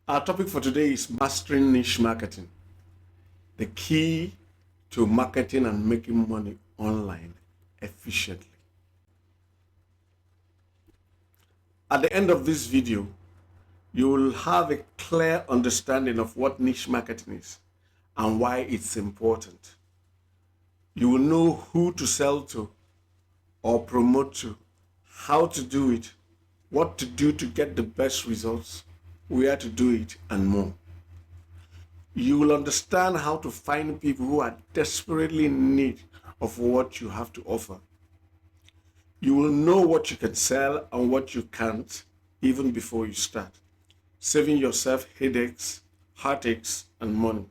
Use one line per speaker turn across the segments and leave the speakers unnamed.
Our topic for today is mastering niche marketing, the key to marketing and making money online efficiently. At the end of this video, you will have a clear understanding of what niche marketing is and why it's important. You will know who to sell to or promote to, how to do it, what to do to get the best results, where to do it, and more. You will understand how to find people who are desperately in need of what you have to offer. You will know what you can sell and what you can't even before you start, saving yourself headaches, heartaches, and money.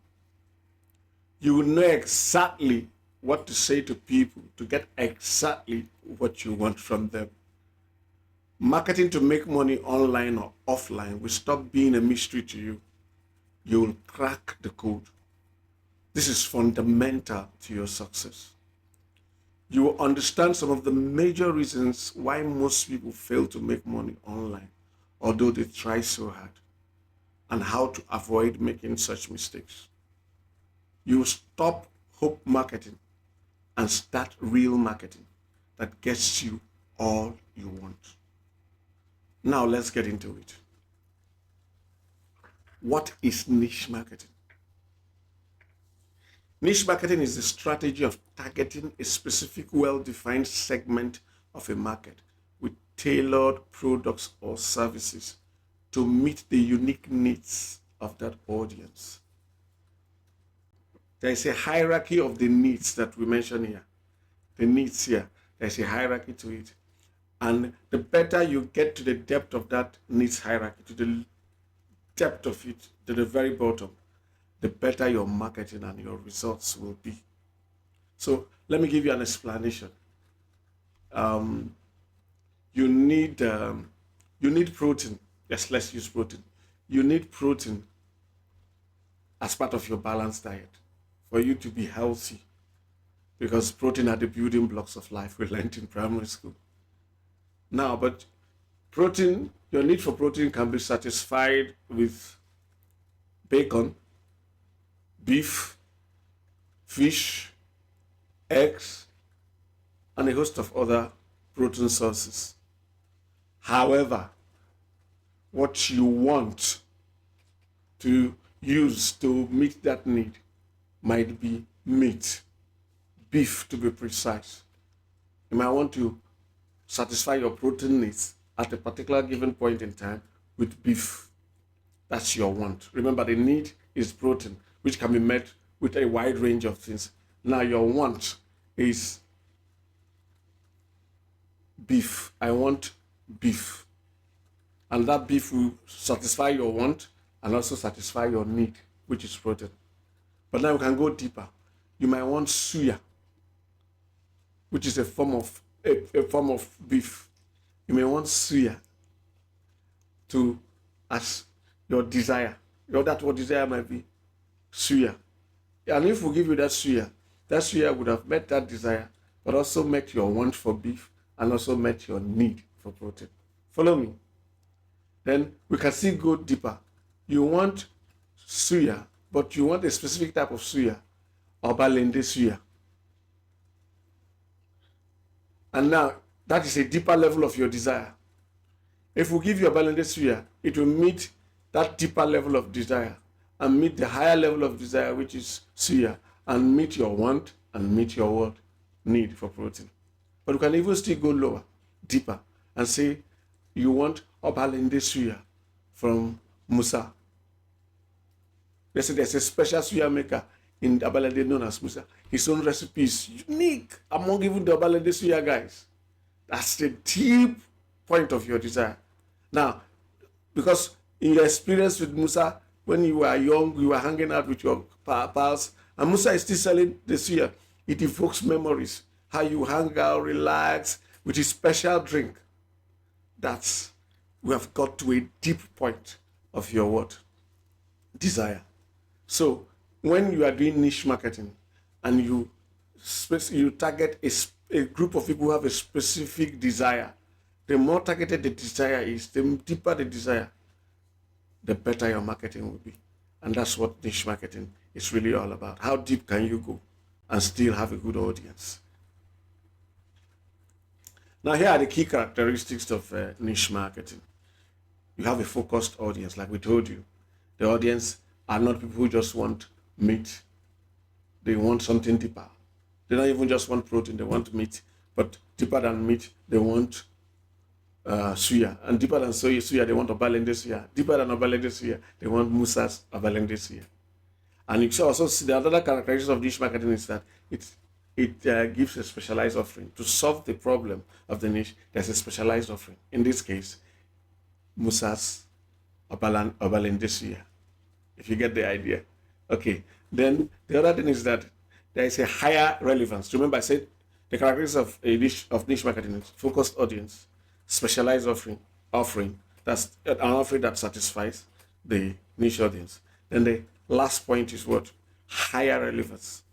You will know exactly what to say to people to get exactly what you want from them. Marketing to make money online or offline will stop being a mystery to you. You will crack the code. This is fundamental to your success. You will understand some of the major reasons why most people fail to make money online, although they try so hard, and how to avoid making such mistakes. You will stop hope marketing and start real marketing that gets you all you want. Now let's get into it. What is niche marketing? Niche marketing is the strategy of targeting a specific well-defined segment of a market with tailored products or services to meet the unique needs of that audience. There is a hierarchy of the needs that we mention here. The needs here, there's a hierarchy to it. And the better you get to the depth of that needs hierarchy, to the depth of it, to the very bottom, the better your marketing and your results will be. So let me give you an explanation. You need protein. Yes, let's use protein. You need protein as part of your balanced diet for you to be healthy, because protein are the building blocks of life we learned in primary school. Now, but protein, your need for protein can be satisfied with bacon, beef, fish, eggs, and a host of other protein sources. However, what you want to use to meet that need might be meat, beef to be precise. You might want to satisfy your protein needs at a particular given point in time with beef. That's your want. Remember, the need is protein, which can be met with a wide range of things. Now your want is beef. I want beef. And that beef will satisfy your want and also satisfy your need, which is protein. But now we can go deeper. You might want suya, which is a form of beef. You may want suya to as your desire. That's what desire might be. Suya. And if we give you that suya would have met that desire, but also met your want for beef and also met your need for protein. Follow me. Then we can still go deeper. You want suya, but you want a specific type of suya, obalende suya. And now that is a deeper level of your desire. If we give you obalende suya, it will meet that deeper level of desire and meet the higher level of desire, which is suya, and meet your want and meet your what? Need for protein. But you can even still go lower, deeper, and say you want obalende suya from Musa. There's a special suya maker in obalende known as Musa. His own recipe is unique among even the obalende suya guys. That's the deep point of your desire. Now, because in your experience with Musa, when you were young, you were hanging out with your pals, and Musa is still selling the suya. It evokes memories, how you hang out, relax with his special drink. We have got to a deep point of your what? Desire. So when you are doing niche marketing and you target a group of people who have a specific desire, the more targeted the desire is, the deeper the desire, the better your marketing will be. And that's what niche marketing is really all about. How deep can you go and still have a good audience? Now, here are the key characteristics of niche marketing. You have a focused audience, like we told you. The audience are not people who just want meat. They want something deeper. They don't even just want protein, they want meat. But deeper than meat, they want suya. And deeper than suya, they want obalende suya. Deeper than obalende suya, they want Musa's obalende suya. And you can also see the other characteristic of niche marketing is that it gives a specialized offering. To solve the problem of the niche, there's a specialized offering. In this case, Musa's obalende suya. If you get the idea. Okay. Then the other thing is that there is a higher relevance. Remember, I said the characteristics of a niche marketing is focused audience, specialized offering. That's an offering that satisfies the niche audience. Then the last point is what? Higher relevance.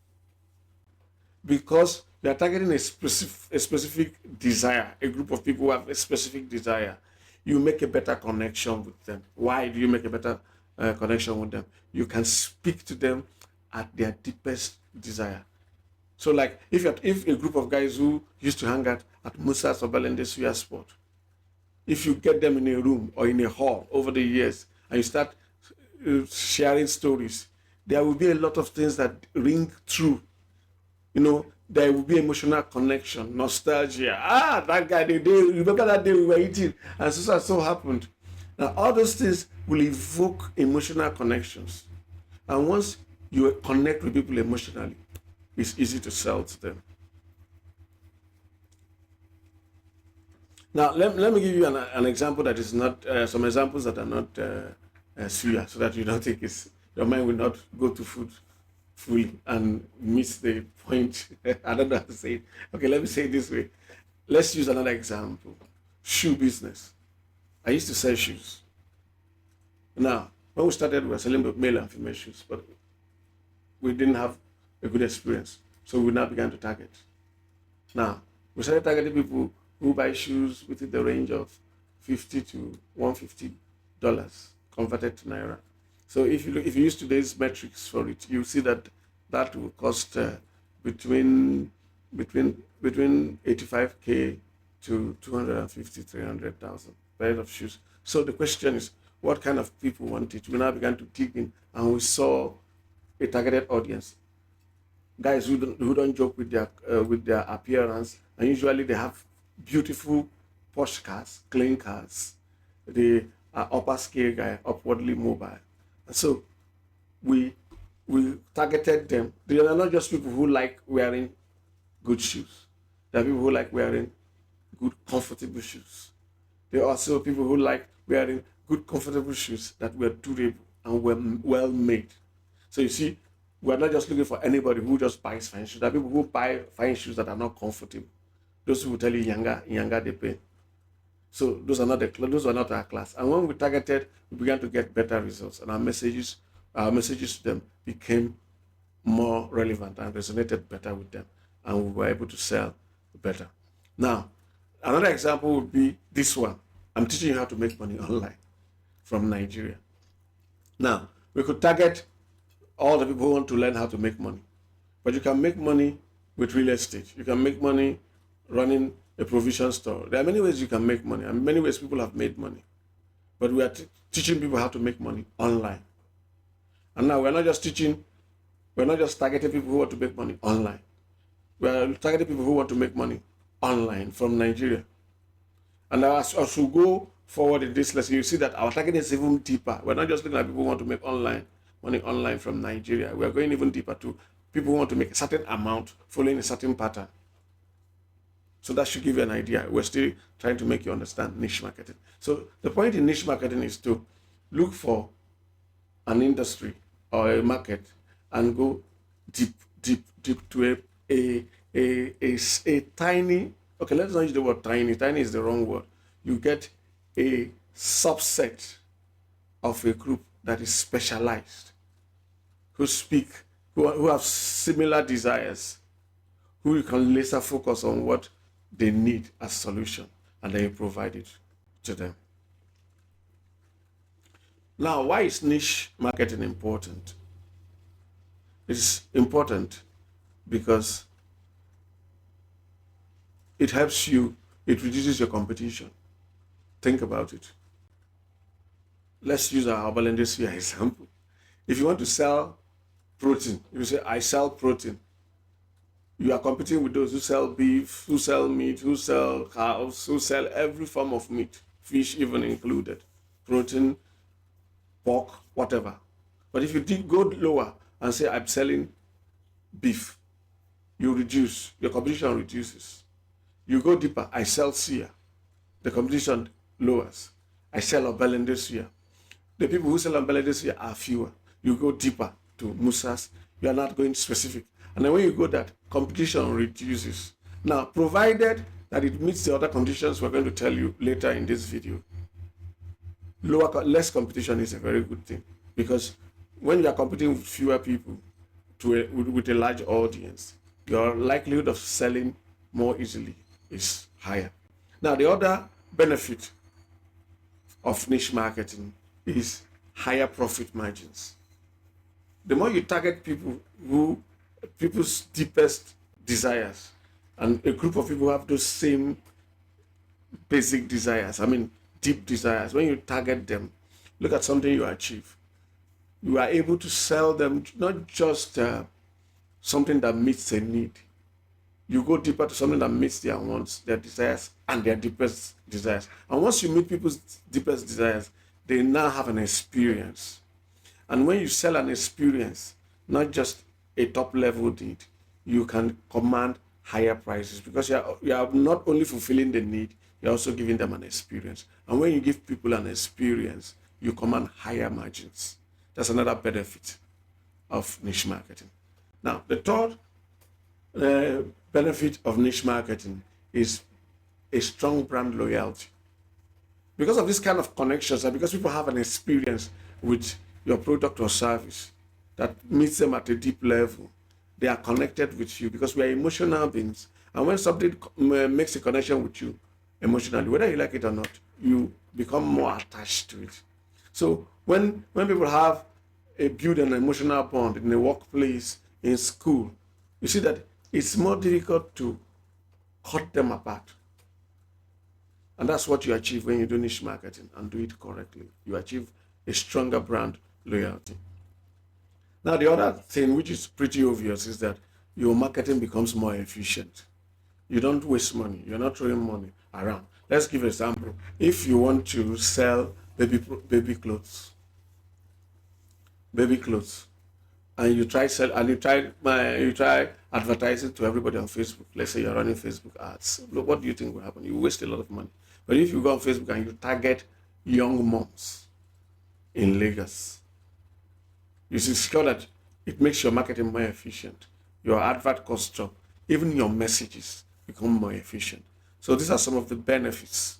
Because you are targeting a specific desire, a group of people who have a specific desire, you make a better connection with them. Why do you make a better connection with them? You can speak to them at their deepest desire. So like if a group of guys who used to hang out at Musa's or Balende Suya spot, if you get them in a room or in a hall over the years and you start sharing stories, there will be a lot of things that ring true. You know, there will be emotional connection, nostalgia. That guy, remember that day we were eating and so happened. Now all those things will evoke emotional connections. And once you connect with people emotionally, it's easy to sell to them. Now, let me give you an example that is not, some examples that are not suya, so that you don't think your mind will not go to food fully and miss the point. I don't know how to say it. Okay, let me say it this way. Let's use another example. Shoe business. I used to sell shoes. Now, when we started, we were selling both male and female shoes, but we didn't have a good experience. So we now began to target. Now, we started targeting people who buy shoes within the range of $50 to $150 converted to Naira. So if you use today's metrics for it, you see that will cost between 85K to 250, 300,000 pairs of shoes. So the question is, what kind of people want it? We now began to dig in, and we saw a targeted audience. Guys who don't joke with their appearance, and usually they have beautiful posh cars, clean cars. They are upper scale guy, upwardly mobile. And so we targeted them. They are not just people who like wearing good shoes. They are people who like wearing good, comfortable shoes. They are also people who like wearing good, comfortable shoes that were durable and were well made. So you see, we're not just looking for anybody who just buys fine shoes. There are people who buy fine shoes that are not comfortable. Those who will tell you younger they pay. So those are not our class. And when we targeted, we began to get better results, and our messages to them became more relevant and resonated better with them, and we were able to sell better. Now, another example would be this one. I'm teaching you how to make money online from Nigeria. Now, we could target all the people who want to learn how to make money, but you can make money with real estate. You can make money running a provision store. There are many ways you can make money, and many ways people have made money. But we are teaching people how to make money online. And now we're not just targeting people who want to make money online. We are targeting people who want to make money online from Nigeria. And as we go forward in this lesson, you see that our target is even deeper. We're not just looking at people who want to make money online from Nigeria. We are going even deeper to people who want to make a certain amount following a certain pattern. So that should give you an idea. We're still trying to make you understand niche marketing. So the point in niche marketing is to look for an industry or a market and go deep to a tiny, okay, let's not use the word tiny. Tiny is the wrong word. You get a subset of a group that is specialized, who have similar desires, who you can laser focus on what they need as solution, and then you provide it to them. Now, why is niche marketing important? It's important because it helps you, it reduces your competition. Think about it. Let's use our herbal industry example. If you want to sell protein, you say, I sell protein. You are competing with those who sell beef, who sell meat, who sell cows, who sell every form of meat, fish even included, protein, pork, whatever. But if you go lower and say, I'm selling beef, you reduce, your competition reduces. You go deeper, I sell suya, the competition lowers. I sell Obelende suya. The people who sell Obelende suya are fewer. You go deeper to Musas, you are not going specific. And then when you go that, competition reduces. Now, provided that it meets the other conditions we're going to tell you later in this video, less competition is a very good thing, because when you are competing with fewer people with a large audience, your likelihood of selling more easily is higher. Now, the other benefit of niche marketing is higher profit margins. The more you target people's deepest desires, and a group of people who have those same basic desires, deep desires, when you target them, look at something you achieve. You are able to sell them not just something that meets a need. You go deeper to something that meets their wants, their desires, and their deepest desires. And once you meet people's deepest desires, they now have an experience. And when you sell an experience, not just a top level need, you can command higher prices, because you are not only fulfilling the need, you're also giving them an experience. And when you give people an experience, you command higher margins. That's another benefit of niche marketing. Now, the third benefit of niche marketing is a strong brand loyalty. Because of this kind of connections, and because people have an experience with your product or service that meets them at a deep level, they are connected with you, because we are emotional beings. And when something makes a connection with you emotionally, whether you like it or not, you become more attached to it. So when people have build an emotional bond in the workplace, in school, you see that it's more difficult to cut them apart. And that's what you achieve when you do niche marketing and do it correctly. You achieve a stronger brand loyalty. Now, the other thing, which is pretty obvious, is that your marketing becomes more efficient. You don't waste money. You're not throwing money around. Let's give an example. If you want to sell baby clothes, and you try advertising to everybody on Facebook. Let's say you're running Facebook ads. Look, what do you think will happen? You waste a lot of money. But if you go on Facebook and you target young moms in Lagos, you secure that it makes your marketing more efficient. Your advert costs drop. Even your messages become more efficient. So these are some of the benefits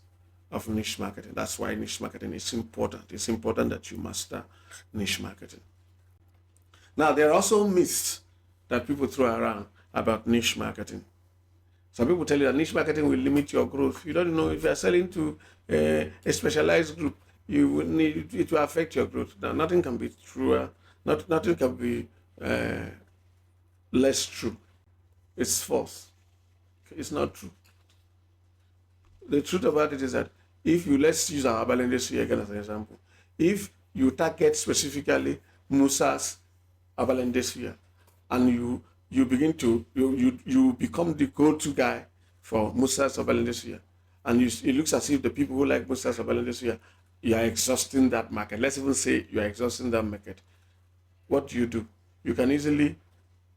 of niche marketing. That's why niche marketing is important. It's important that you master niche marketing. Now, there are also myths that people throw around about niche marketing. Some people tell you that niche marketing will limit your growth. You don't know if you're selling to a specialized group, it will affect your growth. Now, nothing can be truer. Nothing can be less true. It's false. It's not true. The truth about it is that let's use our herbal industry again as an example. If you target specifically Musa's herbal industry, and you become the go-to guy for Musa's herbal industry, and it looks as if the people who like Musa's herbal industry, you are exhausting that market. Let's even say you are exhausting that market. What do? You can easily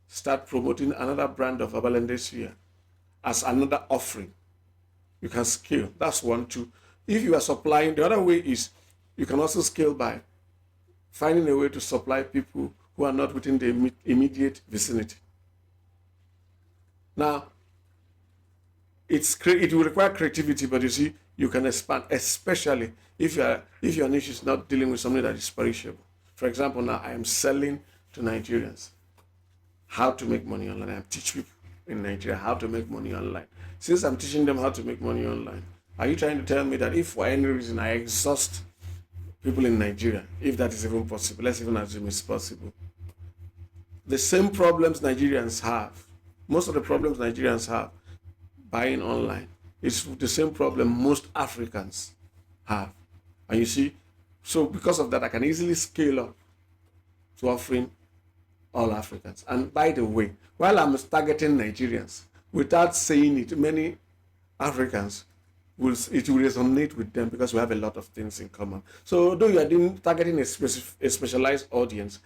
start promoting another brand of herbal industry as another offering. You can scale. That's one, two. If you are supplying, the other way is you can also scale by finding a way to supply people who are not within the immediate vicinity. Now, it will require creativity, but you see, you can expand, especially if your niche is not dealing with something that is perishable. For example, now I am selling to Nigerians how to make money online. I teach people in Nigeria how to make money online. Since I'm teaching them how to make money online, are you trying to tell me that if for any reason I exhaust people in Nigeria, if that is even possible. Let's even assume it's possible. The same problems Nigerians have, most of the problems Nigerians have buying online, is the same problem most Africans have. And you see, so because of that, I can easily scale up to offering all Africans. And by the way, while I'm targeting Nigerians, without saying it, many Africans it will resonate with them because we have a lot of things in common. So though you are targeting a specialized audience,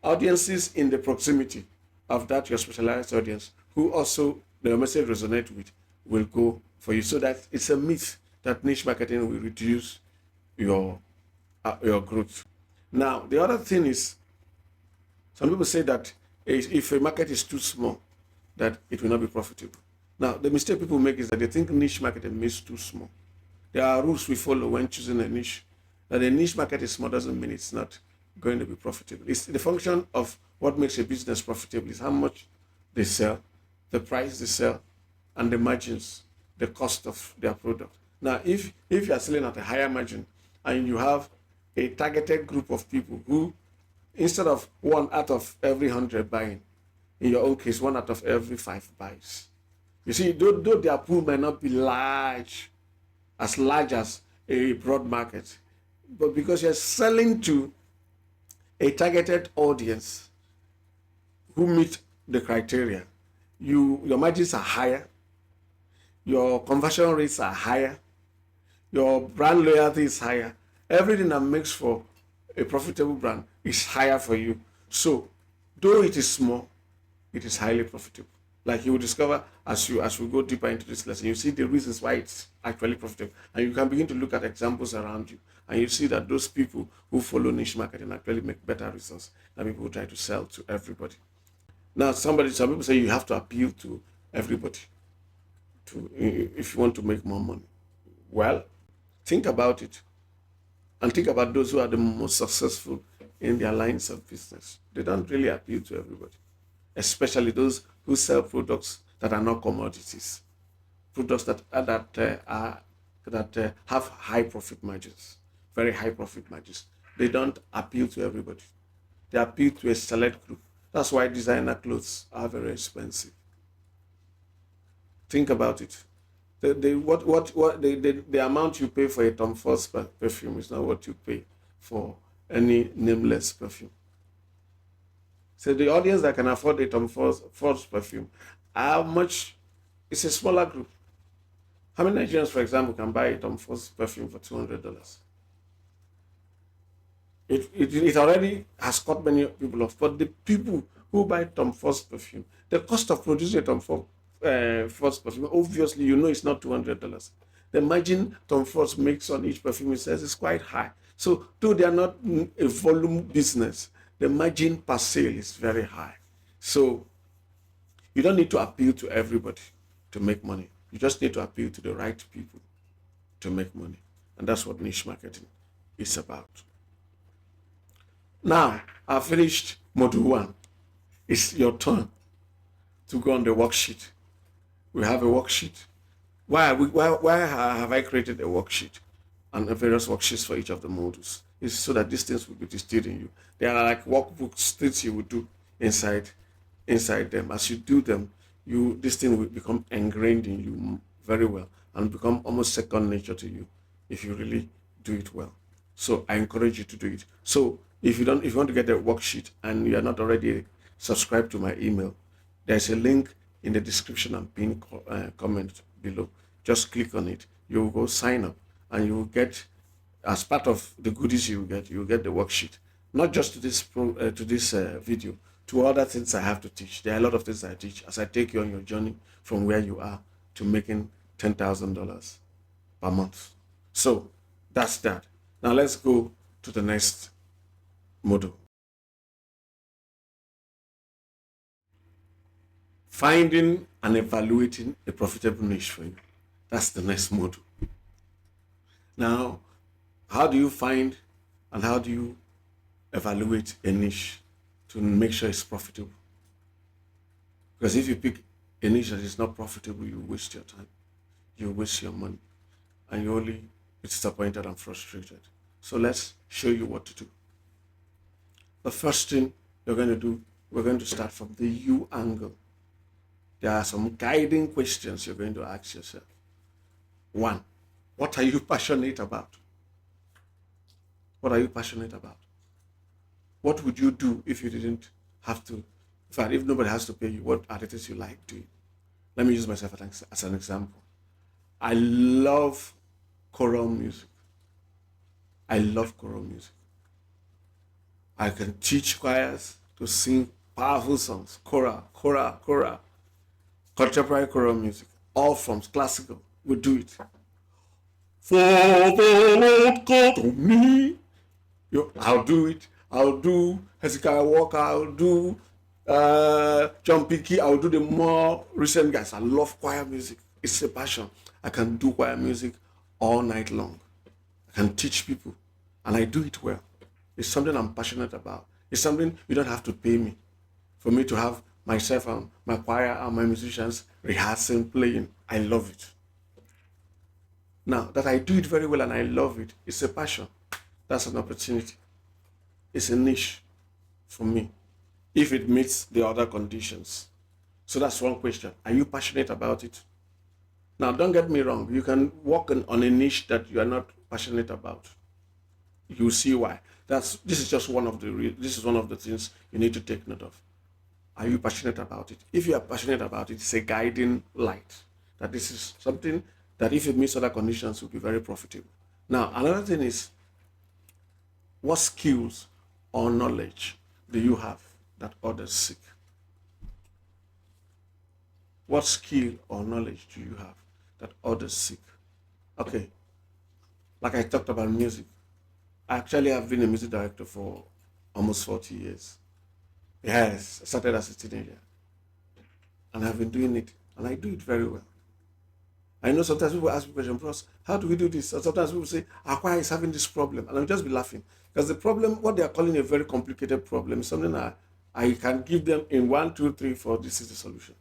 audiences in the proximity of that your specialized audience who also the message resonate with will go for you. So that it's a myth that niche marketing will reduce your growth. Now the other thing is, some people say that if a market is too small, that it will not be profitable. Now, the mistake people make is that they think niche marketing means too small. There are rules we follow when choosing a niche. That a niche market is small doesn't mean it's not going to be profitable. It's the function of what makes a business profitable is how much they sell, the price they sell, and the margins, the cost of their product. Now, if you are selling at a higher margin and you have a targeted group of people who, instead of 1 out of every 100 buying, in your own case, 1 out of every 5 buys. You see, though their pool might not be large as a broad market, but because you're selling to a targeted audience who meet the criteria, your margins are higher, your conversion rates are higher, your brand loyalty is higher. Everything that makes for a profitable brand is higher for you. So, though it is small, it is highly profitable. Like you will discover as we go deeper into this lesson, you see the reasons why it's actually profitable, and you can begin to look at examples around you, and you see that those people who follow niche marketing actually make better results than people who try to sell to everybody. Now, some people say you have to appeal to everybody if you want to make more money. Well, think about it, and think about those who are the most successful in their lines of business. They don't really appeal to everybody, especially those who sell products that are not commodities, products that have high profit margins, very high profit margins. They don't appeal to everybody. They appeal to a select group. That's why designer clothes are very expensive. Think about it. The amount you pay for a Tom Ford perfume is not what you pay for any nameless perfume. So the audience that can afford a Tom Ford perfume, how much? It's a smaller group. How many Nigerians, for example, can buy a Tom Ford perfume for $200? It already has cut many people off. But the people who buy Tom Ford perfume, the cost of producing a Tom Ford perfume, obviously you know it's not $200. The margin Tom Ford makes on each perfume, it says, is quite high. So though they are not a volume business, the margin per sale is very high. So you don't need to appeal to everybody to make money. You just need to appeal to the right people to make money. And that's what niche marketing is about. Now, I've finished module 1. It's your turn to go on the worksheet. We have a worksheet. Why have I created a worksheet and various worksheets for each of the modules? It's so that these things will be distilled in you. They are like workbooks, things you will do inside them. As you do them, this thing will become ingrained in you very well and become almost second nature to you if you really do it well. So I encourage you to do it. So if you want to get the worksheet and you are not already subscribed to my email, there's a link in the description and pinned comment below. Just click on it. You will go sign up, and you will get, as part of the goodies you will get the worksheet. Not just to this video, to other things I have to teach. There are a lot of things I teach as I take you on your journey from where you are to making $10,000 per month. So that's that. Now let's go to the next module. Finding and evaluating a profitable niche for you. That's the next module. Now, how do you find and how do you evaluate a niche to make sure it's profitable? Because if you pick a niche that is not profitable, you waste your time, you waste your money, and you only be disappointed and frustrated. So let's show you what to do. The first thing you're going to do, we're going to start from the you angle. There are some guiding questions you're going to ask yourself. One, what are you passionate about? What are you passionate about? What would you do if you didn't have to? In fact, if nobody has to pay you, what are the things you like doing? Let me use myself as an example. I love choral music. I love choral music. I can teach choirs to sing powerful songs, choral, contemporary choral music, all forms, classical. We do it. For the Lord God of me. I'll do it. I'll do Hezekiah Walker. I'll do John Pickey. I'll do the more recent guys. I love choir music. It's a passion. I can do choir music all night long. I can teach people, and I do it well. It's something I'm passionate about. It's something you don't have to pay me for me to have myself and my choir and my musicians rehearsing, playing. I love it. Now that I do it very well and I love it, it's a passion. That's an opportunity. It's a niche for me if it meets the other conditions. So that's one question. Are you passionate about it? Now, don't get me wrong. You can work on a niche that you are not passionate about. You see why. This is just one of the things you need to take note of. Are you passionate about it? If you are passionate about it, it's a guiding light. That this is something that if it meets other conditions will be very profitable. Now, another thing is, what skills or knowledge do you have that others seek? What skill or knowledge do you have that others seek? Okay, like I talked about music. I actually have been a music director for almost 40 years. Yes, I started as a teenager. And I've been doing it, and I do it very well. I know sometimes people ask me questions, Bros, how do we do this? And sometimes people say, our choir is having this problem. And I'll just be laughing. Because the problem, what they are calling a very complicated problem, is something I can give them in 1, 2, 3, 4. This is the solution.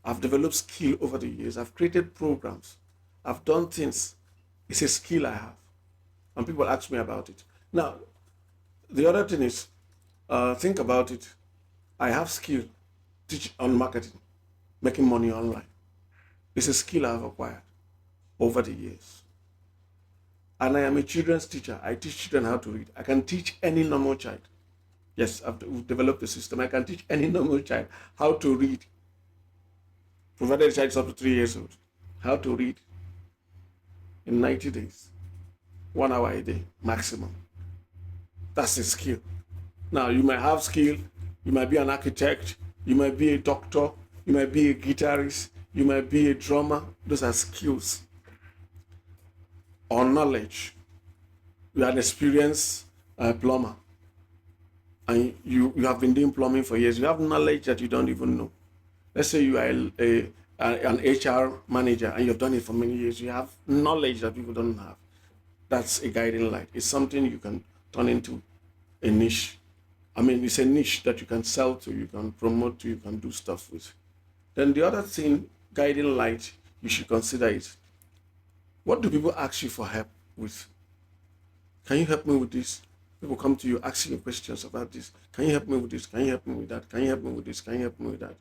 I've developed skill over the years. I've created programs. I've done things. It's a skill I have. And people ask me about it. Now, the other thing is, think about it. I have skill, teach on marketing, making money online. It's a skill I've acquired over the years. And I am a children's teacher. I teach children how to read. I can teach any normal child. Yes, we've developed a system. I can teach any normal child how to read, provided the child is up to 3 years old, how to read in 90 days, 1 hour a day, maximum. That's a skill. Now, you might have skill. You might be an architect. You might be a doctor. You might be a guitarist. You might be a drummer. Those are skills. Or knowledge. You are an experienced plumber. And you have been doing plumbing for years. You have knowledge that you don't even know. Let's say you are an HR manager and you've done it for many years. You have knowledge that people don't have. That's a guiding light. It's something you can turn into a niche. I mean, it's a niche that you can sell to, you can promote to, you can do stuff with. Then the other thing, guiding light, you should consider is, what do people ask you for help with? Can you help me with this? People come to you asking you questions about this. Can you help me with this? Can you help me with that? Can you help me with this? Can you help me with that?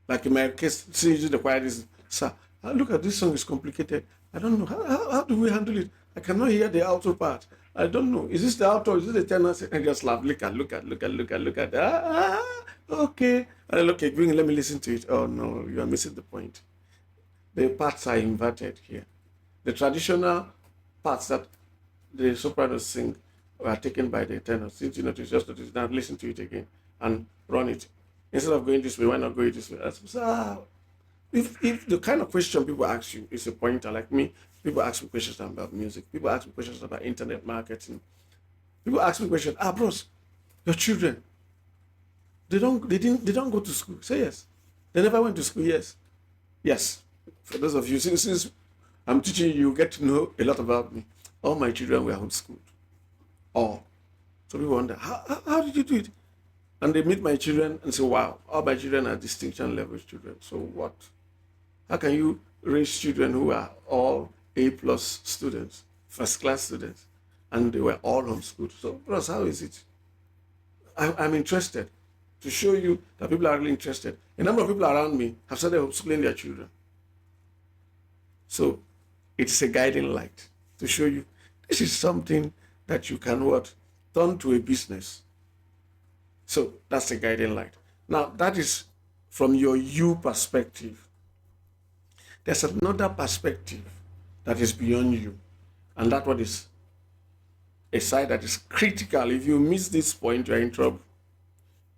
Like in my case, since the choir is, sir, look at this song is complicated. I don't know. How do we handle it? I cannot hear the alto part. I don't know. Is this the alto? Is this the tenor? And just laugh. Look at. Okay. And okay, let me listen to it. Oh no, you are missing the point. The parts are inverted here. The traditional parts that the sopranos sing are taken by the tenor. Since you notice, just notice. Now listen to it again and run it. Instead of going this way, why not go this way? If the kind of question people ask you is a pointer, like me, people ask me questions about music. People ask me questions about internet marketing. People ask me questions. Bros, your children, they don't go to school. Say yes. They never went to school. Yes. Yes. For those of you, since I'm teaching you get to know a lot about me. All my children were homeschooled. All. So people wonder, how did you do it? And they meet my children and say, wow, all my children are distinction level children. So what? How can you raise children who are all A+ students? first class students, and they were all homeschooled. So, bros, how is it? I'm interested to show you that people are really interested. A number of people around me have started homeschooling their children. So it's a guiding light to show you this is something that you can what? Turn to a business. So that's a guiding light. Now that is from your you perspective. There's another perspective that is beyond you. And that one is a side that is critical. If you miss this point, you're in trouble.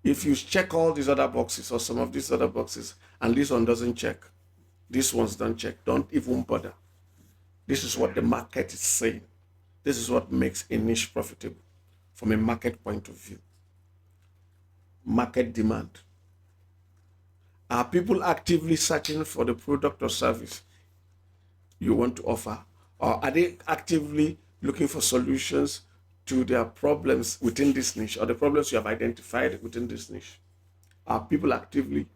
If you check all these other boxes or some of these other boxes and this one doesn't check, these ones don't check, don't even bother. This is what the market is saying. This is what makes a niche profitable from a market point of view. Market demand. Are people actively searching for the product or service you want to offer? Or are they actively looking for solutions to their problems within this niche or the problems you have identified within this niche? Are people actively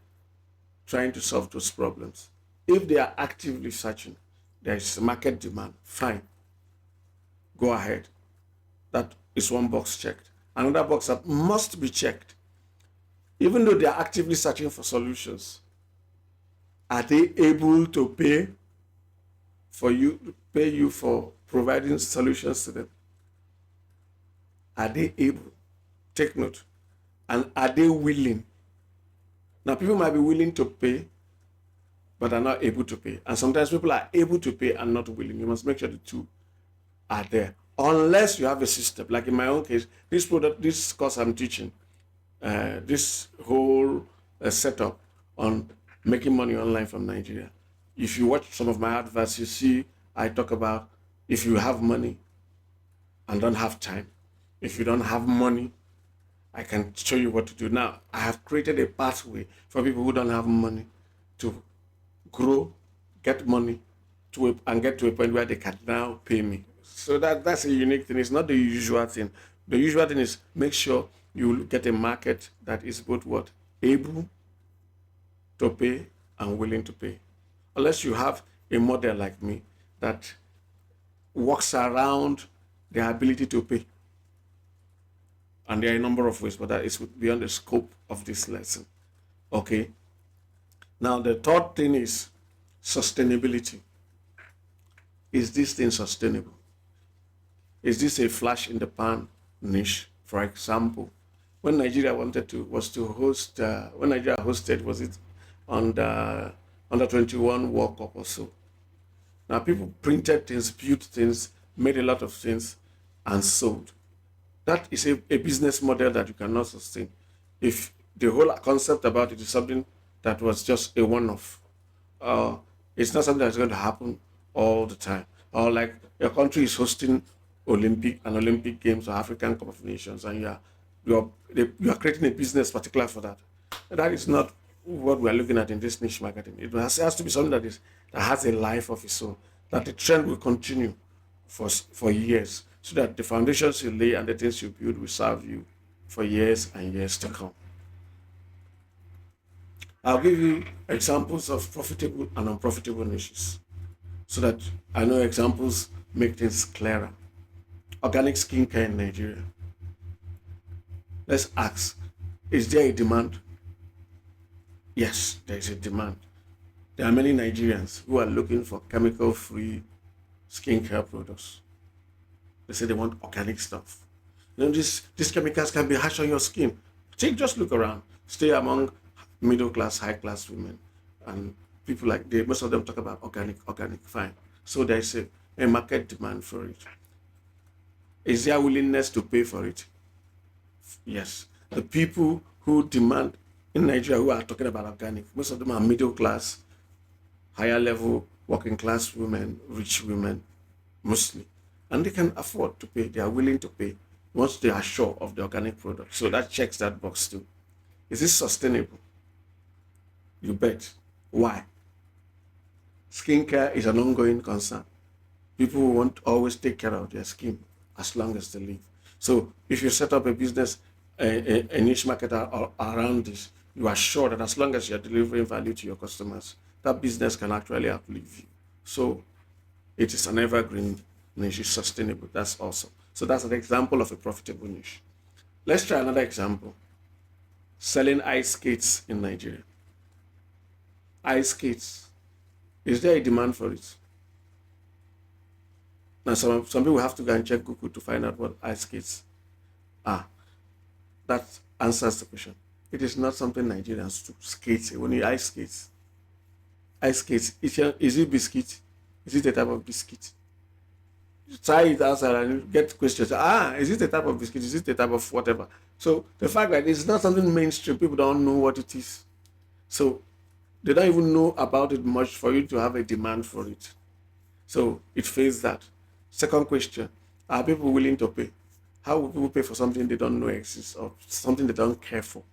trying to solve those problems? If they are actively searching, there is market demand, fine. Go ahead. That is one box checked. Another box that must be checked. Even though they are actively searching for solutions, are they able to pay you for providing solutions to them? Are they able? Take note. And are they willing? Now, people might be willing to pay, but are not able to pay. And sometimes people are able to pay and not willing. You must make sure the two are there. Unless you have a system. Like in my own case, this course I'm teaching, this whole setup on making money online from Nigeria. If you watch some of my adverts, you see I talk about if you have money and don't have time. If you don't have money, I can show you what to do. Now, I have created a pathway for people who don't have money to grow, get money, and get to a point where they can now pay me. So that's a unique thing. It's not the usual thing. The usual thing is make sure you get a market that is both what? Able to pay and willing to pay. Unless you have a model like me that works around their ability to pay. And there are a number of ways, but that is beyond the scope of this lesson. Okay. Now, the third thing is sustainability. Is this thing sustainable? Is this a flash in the pan niche? For example, when Nigeria when Nigeria hosted, was it on the under 21 World Cup or so? Now, people printed things, built things, made a lot of things, and sold. That is a business model that you cannot sustain. If the whole concept about it is something that was just a one-off, it's not something that's going to happen all the time. Or like your country is hosting Olympic Games or African Cup of Nations, and you are creating a business particular for that. That is not what we are looking at in this niche marketing. It has to be something that has a life of its own, that the trend will continue for years, so that the foundations you lay and the things you build will serve you for years and years to come. I'll give you examples of profitable and unprofitable niches so that I know examples make things clearer. Organic skincare in Nigeria. Let's ask, is there a demand? Yes, there is a demand. There are many Nigerians who are looking for chemical-free skincare products. They say they want organic stuff. These chemicals can be harsh on your skin. Just look around. Stay among middle class, high class women, and people most of them talk about organic, fine. So there is a market demand for it. Is there willingness to pay for it? Yes. The people who demand in Nigeria who are talking about organic, most of them are middle class, higher level, working class women, rich women, mostly. And they can afford to pay. They are willing to pay once they are sure of the organic product. So that checks that box too. Is this sustainable? You bet. Why? Skincare is an ongoing concern. People want to always take care of their skin as long as they live. So if you set up a business, a niche market around this, you are sure that as long as you're delivering value to your customers, that business can actually outlive you. So it is an evergreen niche is sustainable. That's awesome. So that's an example of a profitable niche. Let's try another example. Selling ice skates in Nigeria. Ice skates. Is there a demand for it? Now, some people have to go and check Google to find out what ice skates are. That answers the question. It is not something Nigerians do. Skates, when you ice skates, is it biscuit? Is it a type of biscuit? Try it outside and get questions. Is it a type of biscuit? Is it a type of whatever? So the fact that it's not something mainstream, people don't know what it is. So they don't even know about it much for you to have a demand for it. So it fails that. Second question, are people willing to pay? How will people pay for something they don't know exists or something they don't care for?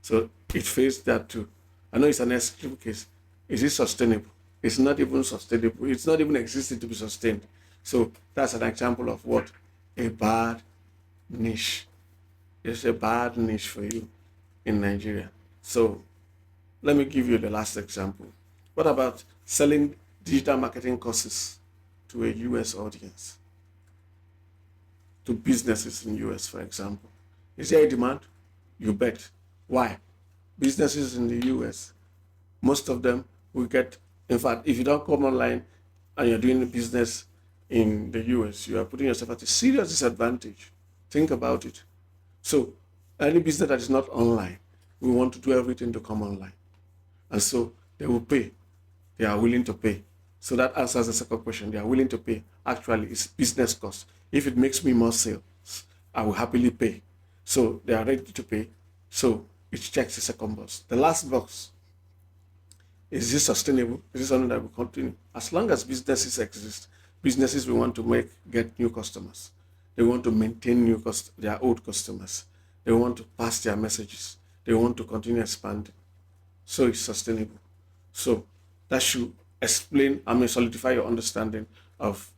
So it fails that too. I know it's an extreme case. Is it sustainable? It's not even sustainable. It's not even existing to be sustained. So that's an example of what? A bad niche. It's a bad niche for you in Nigeria. So let me give you the last example. What about selling digital marketing courses to a US audience? To businesses in US, for example. Is there a demand? You bet. Why? Businesses in the US, most of them will get, in fact, if you don't come online and you're doing business in the US, you are putting yourself at a serious disadvantage. Think about it. So any business that is not online, we want to do everything to come online. And so they will pay. They are willing to pay. So that answers the second question. They are willing to pay. Actually, it's business cost. If it makes me more sales, I will happily pay. So they are ready to pay. So it checks the second box. The last box, is this sustainable? Is this something that will continue? As long as businesses exist, businesses will want to get new customers. They want to maintain their old customers. They want to pass their messages. They want to continue expanding. So it's sustainable. So that should solidify your understanding of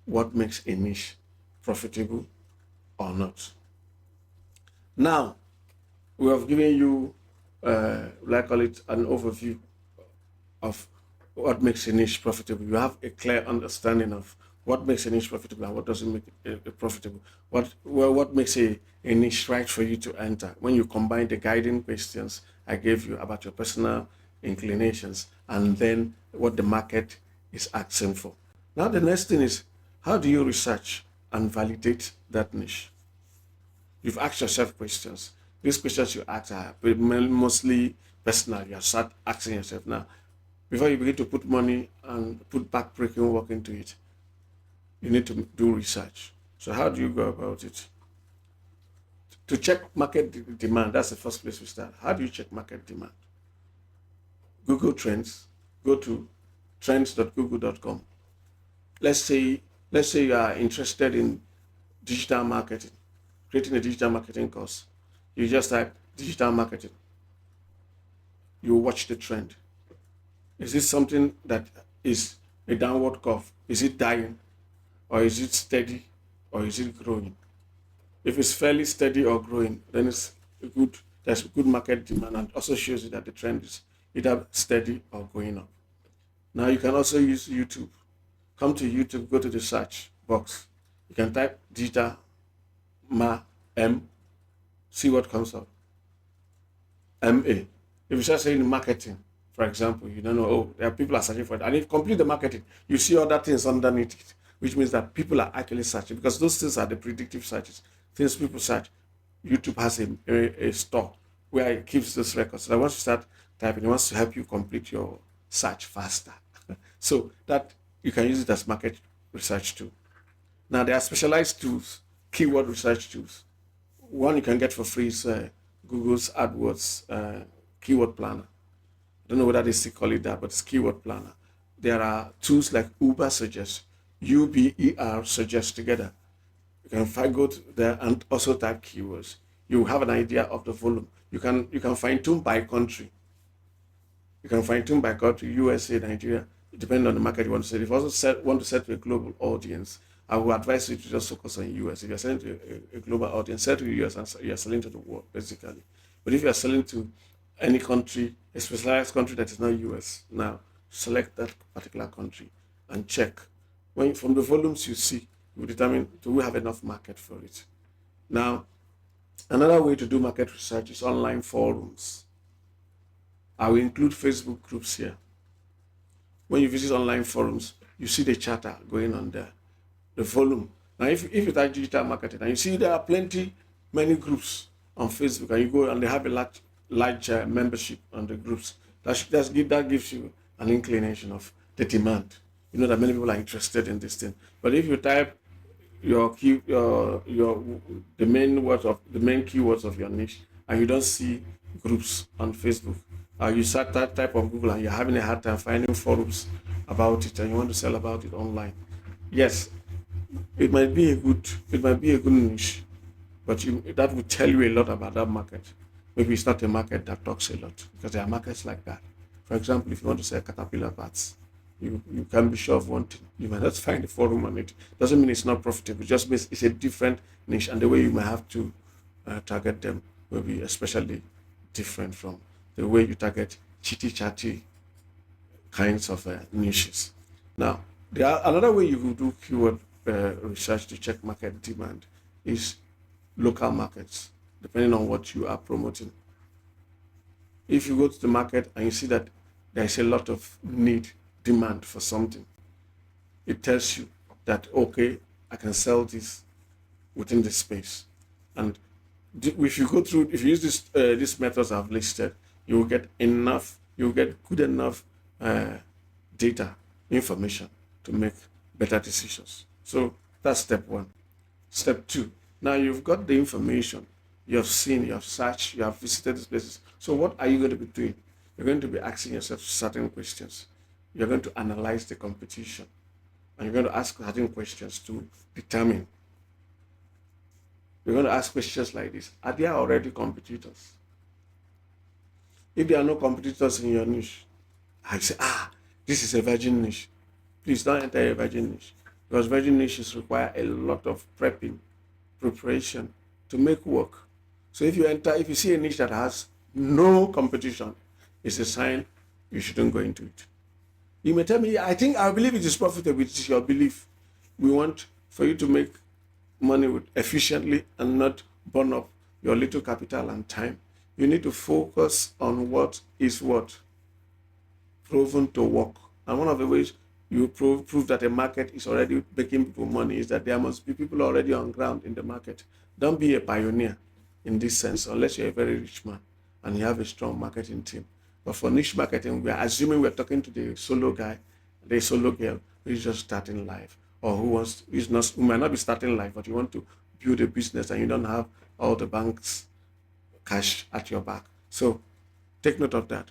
what makes a niche profitable or not. Now, we have given you, like call it, an overview of what makes a niche profitable. You have a clear understanding of what makes a niche profitable and what doesn't make it profitable. What makes a niche right for you to enter when you combine the guiding questions I gave you about your personal inclinations and then what the market is asking for. Now the next thing is, how do you research and validate that niche? You've asked yourself questions. These questions you ask are mostly personal. You start asking yourself now, before you begin to put money and put back-breaking work into it, you need to do research. So how do you go about it? To check market demand, that's the first place we start. How do you check market demand? Google Trends. Go to trends.google.com. Let's say you are interested in digital marketing, creating a digital marketing course. You just type digital marketing. You watch the trend. Is this something that is a downward curve? Is it dying? Or is it steady? Or is it growing? If it's fairly steady or growing, then there's good market demand, and also shows you that the trend is either steady or going up. Now you can also use YouTube. Come to YouTube, go to the search box. You can type digital see what comes up. MA. If you start saying marketing, for example, you don't know, there are people are searching for it. And if you complete the marketing, you see other things underneath it, which means that people are actually searching, because those things are the predictive searches. Things people search. YouTube has a store where it keeps those records. So that once you start typing, it wants to help you complete your search faster. So that you can use it as market research tool. Now there are specialized tools, keyword research tools. One you can get for free is Google's AdWords keyword planner. I don't know whether they still call it that, but it's keyword planner. There are tools like Uber Suggest, UBER Suggest together. You can go to there and also type keywords. You have an idea of the volume. You can fine tune by country. You can fine tune by country, USA, Nigeria, depending on the market you want to sell. If you also want to sell to a global audience, I would advise you to just focus on US. If you're selling to a global audience, sell to the US and you're selling to the world, basically. But if you're selling to any country, a specialized country that is not US, now select that particular country and check When from the volumes you see, you determine do we have enough market for it. Now, another way to do market research is online forums. I will include Facebook groups here. When you visit online forums, you see the chatter going on there, the volume. Now, if you type digital marketing, and you see there are many groups on Facebook, and you go and they have a large membership on the groups, that gives you an inclination of the demand. You know that many people are interested in this thing. But if you type the main keywords of your niche, and you don't see groups on Facebook, you search that type of Google and you're having a hard time finding forums about it, and you want to sell about it online, yes, it might be a good niche, but that will tell you a lot about that market. Maybe it's not a market that talks a lot, because there are markets like that. For example, if you want to sell caterpillar parts, you can be sure of one thing. You might not find a forum on it. Doesn't mean it's not profitable. It just means it's a different niche, and the way you might have to target them will be especially different from the way you target chitty chatty kinds of niches. Now, another way you will do keyword research to check market demand is local markets, depending on what you are promoting. If you go to the market and you see that there is a lot of demand for something, it tells you that, okay, I can sell this within this space. And if you use these methods I've listed, you will get good enough data, information to make better decisions. So that's step one. Step two, now you've got the information, you have seen, you have searched, you have visited these places. So what are you going to be doing? You're going to be asking yourself certain questions. You're going to analyze the competition, and you're going to ask certain questions to determine. You're going to ask questions like this: are there already competitors? If there are no competitors in your niche, I say, this is a virgin niche. Please don't enter a virgin niche, because virgin niches require a lot of preparation to make work. So if you see a niche that has no competition, it's a sign you shouldn't go into it. You may tell me, I believe it is profitable. It is your belief. We want for you to make money efficiently and not burn up your little capital and time. You need to focus on what is proven to work. And one of the ways you prove that a market is already making people money is that there must be people already on ground in the market. Don't be a pioneer in this sense unless you're a very rich man and you have a strong marketing team. But for niche marketing, we are assuming we're talking to the solo guy, the solo girl who is just starting life, or who might not be starting life, but you want to build a business and you don't have all the bank's cash at your back. So take note of that.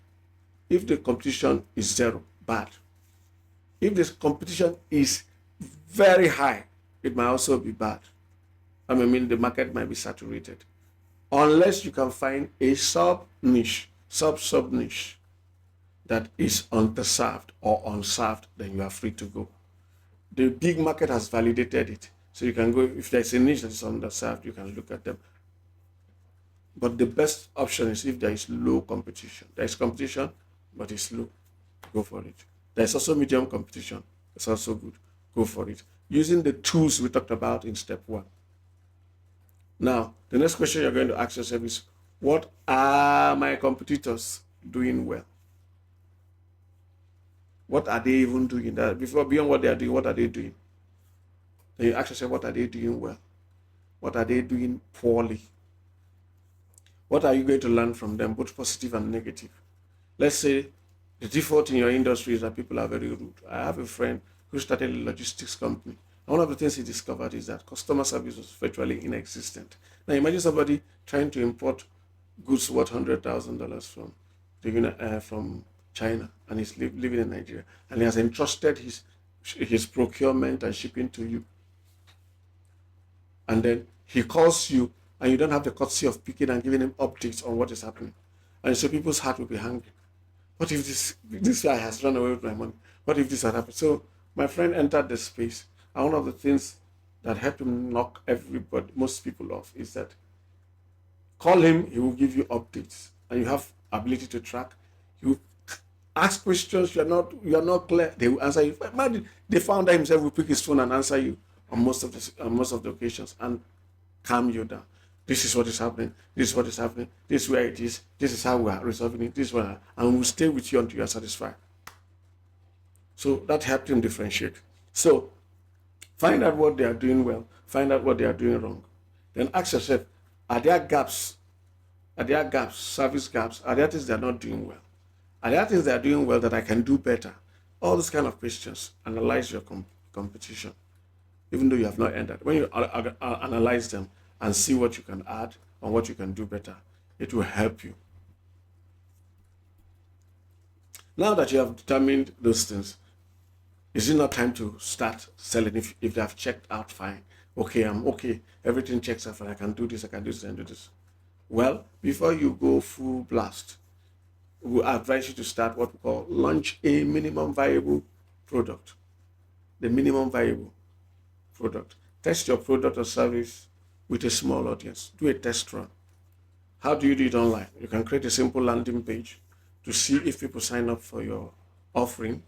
If the competition is zero, bad. If the competition is very high, it might also be bad. The market might be saturated. Unless you can find a sub niche that is underserved or unserved, then you are free to go. The big market has validated it. So you can go, if there's a niche that is underserved, you can look at them. But the best option is if there is low competition. There is competition, but it's low. Go for it. There's also medium competition. It's also good. Go for it. Using the tools we talked about in step one. Now, the next question you're going to ask yourself is, what are my competitors doing well? What are they even doing? Beyond what they are doing, what are they doing? Then you ask yourself, what are they doing well? What are they doing poorly? What are you going to learn from them, both positive and negative? Let's say the default in your industry is that people are very rude. I have a friend who started a logistics company. And one of the things he discovered is that customer service was virtually inexistent. Now imagine somebody trying to import goods worth $100,000 from China, and he's living in Nigeria, and he has entrusted his procurement and shipping to you. And then he calls you, and you don't have the courtesy of picking and giving him updates on what is happening. And so people's heart will be hungry. What if this guy has run away with my money? What if this had happened? So my friend entered the space, and one of the things that helped him knock most people off is that call him, he will give you updates, and you have ability to track. Ask questions you are not clear. They will answer you. Imagine the founder himself will pick his phone and answer you on most of the occasions and calm you down. This is what is happening. This is what is happening. This is where it is. This is how we are resolving it. This is what, and we'll stay with you until you are satisfied. So that helped him differentiate. So find out what they are doing well. Find out what they are doing wrong. Then ask yourself: are there gaps? Are there gaps? Service gaps? Are there things they are not doing well? Are there things they are doing well that I can do better? All these kind of questions. Analyze your competition, even though you have not entered. When you analyze them and see what you can add and what you can do better, it will help you. Now that you have determined those things, is it not time to start selling? If they have checked out, fine. Okay, I'm okay. Everything checks out fine. I can do this, I can do this, I can do this. Well, before you go full blast, we advise you to start what we call launch a minimum viable product. The minimum viable product. Test your product or service with a small audience. Do a test run. How do you do it online? You can create a simple landing page to see if people sign up for your offering.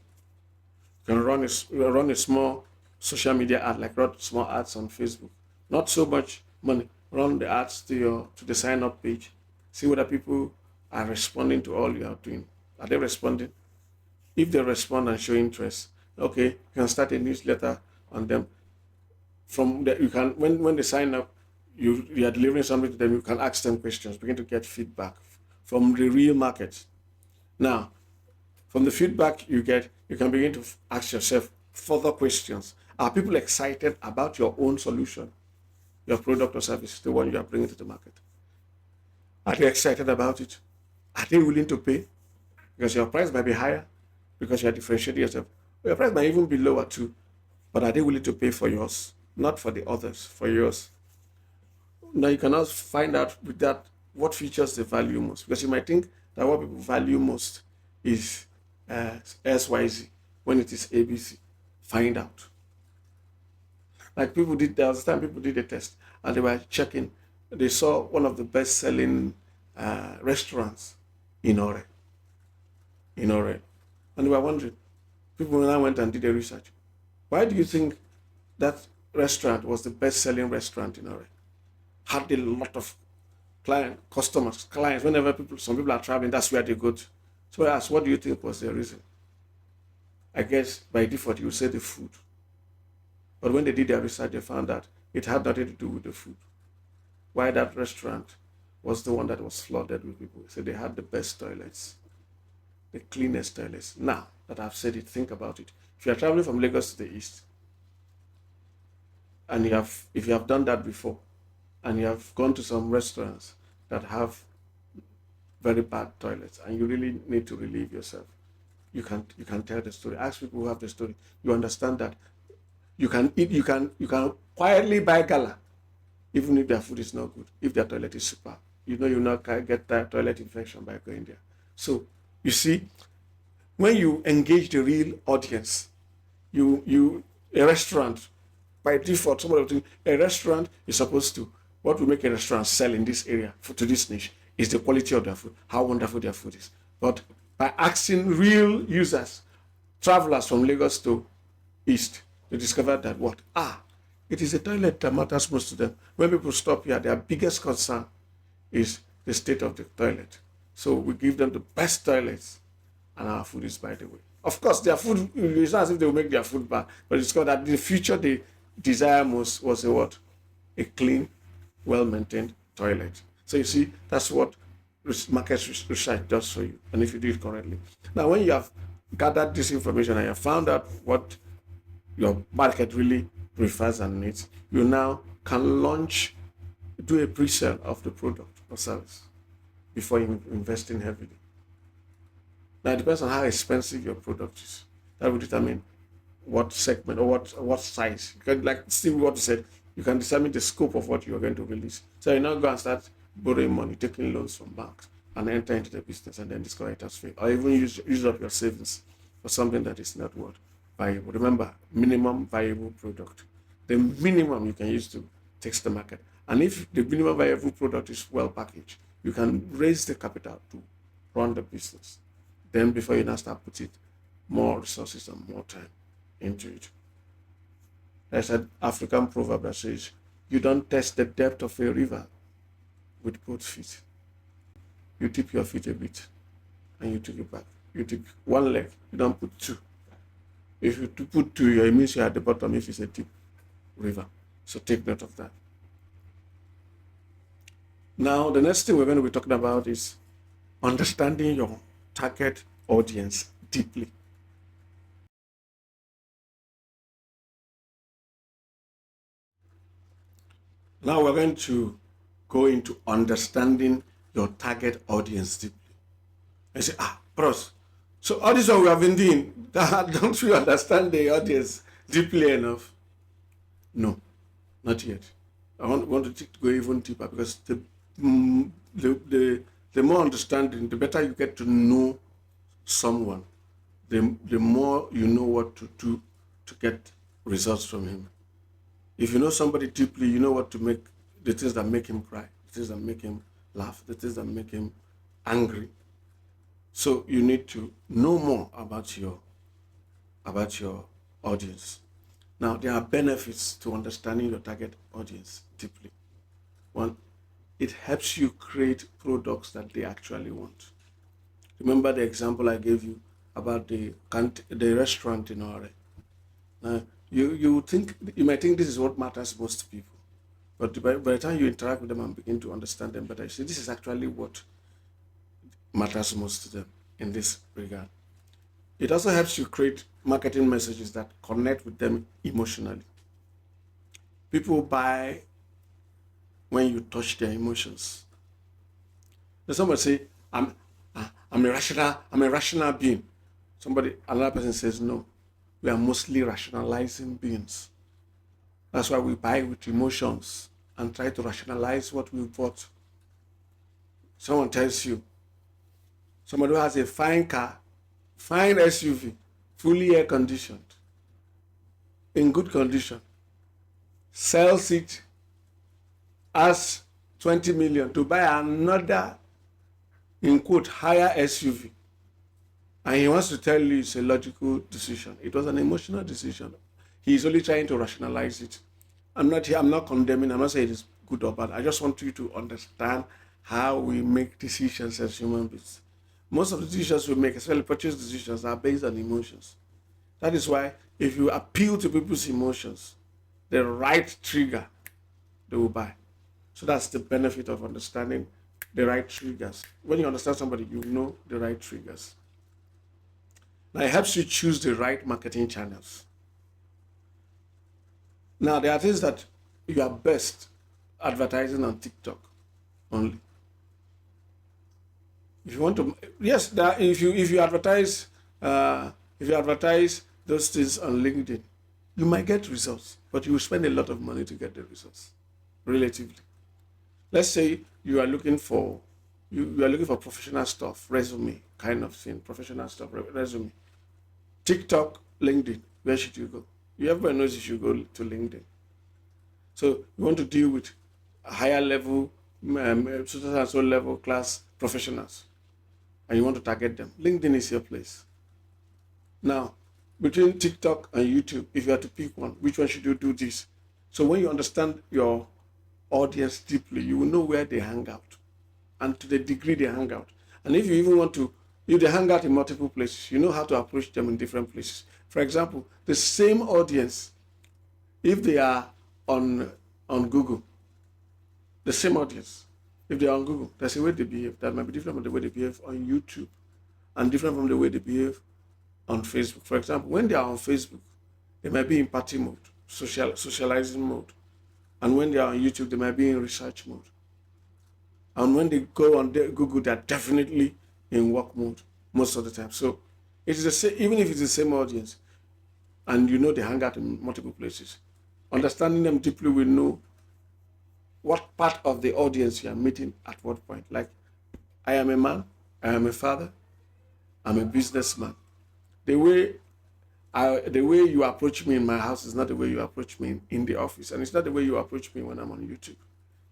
You can run a small social media ad, like run small ads on Facebook. Not so much money. Run the ads to the sign up page. See whether people are responding to all you are doing. Are they responding? If they respond and show interest, okay, you can start a newsletter on them. From there, you can when they sign up, you are delivering something to them. You can ask them questions, begin to get feedback from the real market. Now, from the feedback you get, you can begin to ask yourself further questions. Are people excited about your own solution, your product or service, the one you are bringing to the market? Are they excited about it? Are they willing to pay? Because your price might be higher, because you are differentiating yourself. Your price might even be lower too, but are they willing to pay for yours? Not for the others, for yours. Now you can also find out with that what features they value most, because you might think that what people value most is SYZ when it is ABC. Find out. Like there was a time people did a test and they were checking. They saw one of the best-selling restaurants in Ore. And they were wondering. People now went and did the research. Why do you think that restaurant was the best-selling restaurant in Ore? Had a lot of clients. Whenever some people are traveling, that's where they go to. So I asked, what do you think was the reason? I guess by default you would say the food. But when they did their research, they found that it had nothing to do with the food. Why that restaurant was the one that was flooded with people. So they had the best toilets, the cleanest toilets. Now that I've said it, think about it. If you are traveling from Lagos to the east, and if you have done that before, and you have gone to some restaurants that have very bad toilets, and you really need to relieve yourself, you can tell the story. Ask people who have the story. You understand that you can quietly buy gala, even if their food is not good, if their toilet is super. You know you'll not get that toilet infection by going there. So you see, when you engage the real audience, a restaurant, by default, a restaurant is supposed to, what will make a restaurant sell in this area to this niche is the quality of their food, how wonderful their food is. But by asking real users, travelers from Lagos to East, they discovered that it is the toilet that matters most to them. When people stop here, their biggest concern is the state of the toilet. So we give them the best toilets, and our food is by the way. Of course, their food, it's not as if they will make their food bad, but it's called that the future they desire most was a clean, well-maintained toilet. So you see, that's what market research does for you, and if you do it correctly. Now, when you have gathered this information and you have found out what your market really prefers and needs, you now can do a pre-sale of the product or service before you investing heavily. Now, it depends on how expensive your product is. That will determine what segment or what size. Because like Steve Watt said, you can determine the scope of what you are going to release. So you now go and start borrowing money, taking loans from banks, and enter into the business and then discover it has failed. Or even use up your savings for something that is not worth viable. Remember, minimum viable product. The minimum you can use to test the market. And if the minimum viable product is well packaged, you can raise the capital to run the business. Then before you now start putting more resources and more time into it. There's an African proverb that says, you don't test the depth of a river with both feet. You tip your feet a bit and you take it back. You tip one leg, you don't put two. If you put two, it means you're at the bottom if it's a deep river. So take note of that. Now, the next thing we're going to be talking about is understanding your target audience deeply. Now we're going to go into understanding your target audience deeply. I say, bros, so all this one we have been doing, don't you understand the audience deeply enough? No, not yet. I want to go even deeper, because the more understanding, the better you get to know someone, the more you know what to do to get results from him. If you know somebody deeply, you know what to make, the things that make him cry, the things that make him laugh, the things that make him angry. So you need to know more about your audience. Now, there are benefits to understanding your target audience deeply. One, it helps you create products that they actually want. Remember the example I gave you about the restaurant in Ore. Now, you might think this is what matters most to people, but by the time you interact with them and begin to understand them better, you see this is actually what matters most to them in this regard. It also helps you create marketing messages that connect with them emotionally. People buy when you touch their emotions. Then somebody say, I'm a rational being. Another person says, no, we are mostly rationalizing beings. That's why we buy with emotions and try to rationalize what we bought. Someone tells you, somebody who has a fine car, fine SUV, fully air conditioned, in good condition, sells it as 20 million to buy another, in quote, higher SUV. And he wants to tell you it's a logical decision. It was an emotional decision. He's only trying to rationalize it. I'm not condemning, I'm not saying it's good or bad. I just want you to understand how we make decisions as human beings. Most of the decisions we make, especially purchase decisions, are based on emotions. That is why if you appeal to people's emotions, the right trigger, they will buy. So that's the benefit of understanding the right triggers. When you understand somebody, you know the right triggers. Now, it helps you choose the right marketing channels. Now, there are things that you are best advertising on TikTok only. If you want to, yes, if you advertise those things on LinkedIn, you might get results, but you will spend a lot of money to get the results, relatively. Let's say you are looking for professional stuff, resume kind of thing, professional stuff, resume. TikTok, LinkedIn, where should you go? Everybody knows you should go to LinkedIn. So you want to deal with higher level, so level class professionals, and you want to target them. LinkedIn is your place. Now, between TikTok and YouTube, if you have to pick one, which one should you do this? So when you understand your audience deeply, you will know where they hang out and to the degree they hang out. And if you even want to, if they hang out in multiple places, you know how to approach them in different places. For example, the same audience, if they are on Google, the same audience, if they are on Google, there's a way they behave that might be different from the way they behave on YouTube and different from the way they behave on Facebook. For example, when they are on Facebook, they might be in party mode, socializing mode. And when they are on YouTube, they might be in research mode. And when they go on Google, they're definitely in work mode most of the time. So it is the same, even if it's the same audience, and you know they hang out in multiple places. Understanding them deeply will know what part of the audience you are meeting at what point. Like, I am a man, I am a father, I'm a businessman. The way you approach me in my house is not the way you approach me in the office, and it's not the way you approach me when I'm on YouTube.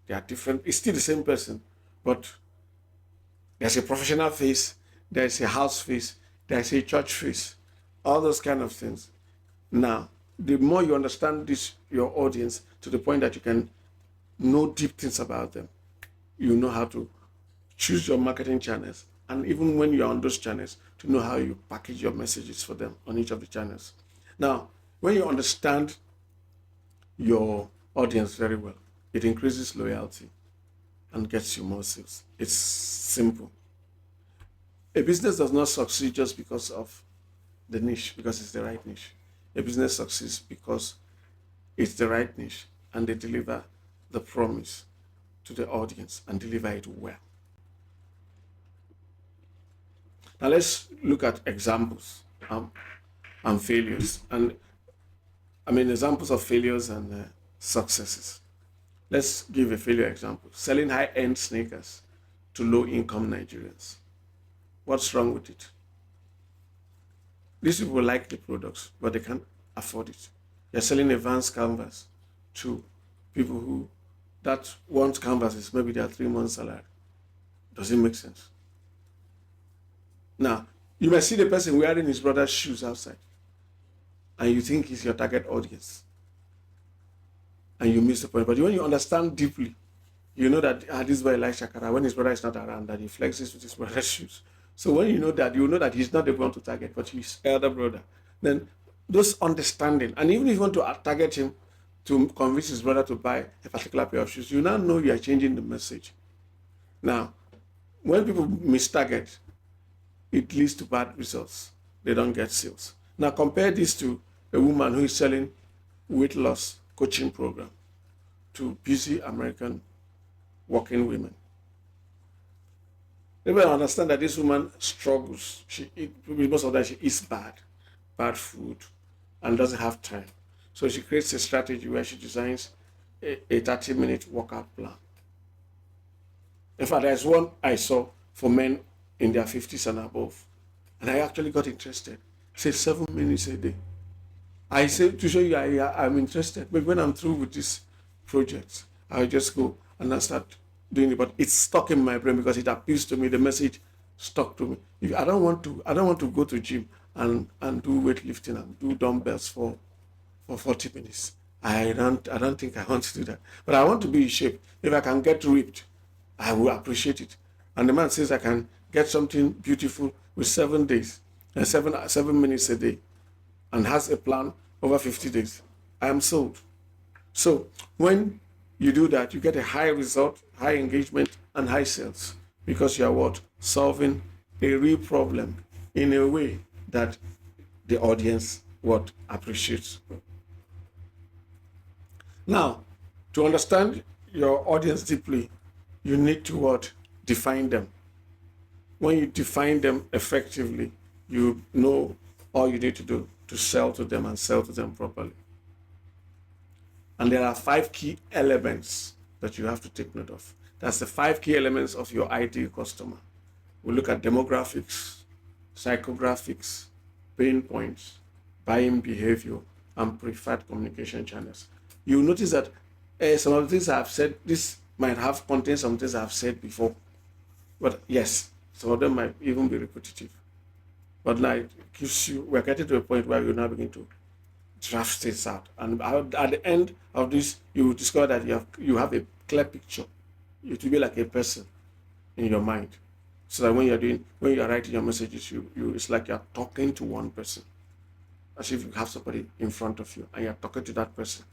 They are different. It's still the same person, but there's a professional face, there's a house face, there's a church face, all those kind of things. Now, the more you understand this, your audience, to the point that you can know deep things about them, you know how to choose your marketing channels. And even when you're on those channels, to know how you package your messages for them on each of the channels. Now, when you understand your audience very well, it increases loyalty and gets you more sales. It's simple. A business does not succeed just because of the niche, because it's the right niche. A business succeeds because it's the right niche and they deliver the promise to the audience and deliver it well. Now let's look at examples and failures, and examples of failures and successes. Let's give a failure example. Selling high-end sneakers to low-income Nigerians. What's wrong with it? These people like the products, but they can't afford it. You're selling advanced canvas to people who that one canvas is maybe their 3 months salary. Does it make sense? Now, you may see the person wearing his brother's shoes outside, and you think he's your target audience, and you miss the point. But when you understand deeply, you know that this boy likes Shakara. When his brother is not around, that he flexes with his brother's shoes. So when you know that he's not the one to target, but his elder brother. Then those understanding, and even if you want to target him to convince his brother to buy a particular pair of shoes, you now know you are changing the message. Now, when people mistarget, it leads to bad results. They don't get sales. Now compare this to a woman who is selling weight loss coaching program to busy American working women. They will understand that this woman struggles. Most of the time she eats bad food, and doesn't have time. So she creates a strategy where she designs a 30-minute workout plan. In fact, there's one I saw for men in their 50s and above, and I actually got interested. Say 7 minutes a day. I said to show you I'm interested, but when I'm through with this project, I'll just go and I start doing it. But it's stuck in my brain because it appeals to me. The message stuck to me. I don't want to go to gym and do weightlifting and do dumbbells for 40 minutes. I don't think I want to do that. But I want to be in shape. If I can get ripped, I will appreciate it. And the man says I can get something beautiful with 7 days and 7 minutes a day, and has a plan over 50 days. I am sold. So when you do that, you get a high result, high engagement, and high sales, because you are what? Solving a real problem in a way that the audience what? Appreciates. Now, to understand your audience deeply, you need to what? Define them. When you define them effectively, you know all you need to do to sell to them and sell to them properly. And there are 5 key elements that you have to take note of. That's the 5 key elements of your ideal customer. We look at demographics, psychographics, pain points, buying behavior, and preferred communication channels. You'll notice that some of the things I've said, this might have contained some things I've said before. But yes, some of them might even be repetitive. But now it gives you, we're getting to a point where you now begin to draft this out. And at the end of this, you will discover that you have a clear picture. It will be like a person in your mind. So that when you're writing your messages, it's like you're talking to one person. As if you have somebody in front of you and you're talking to that person.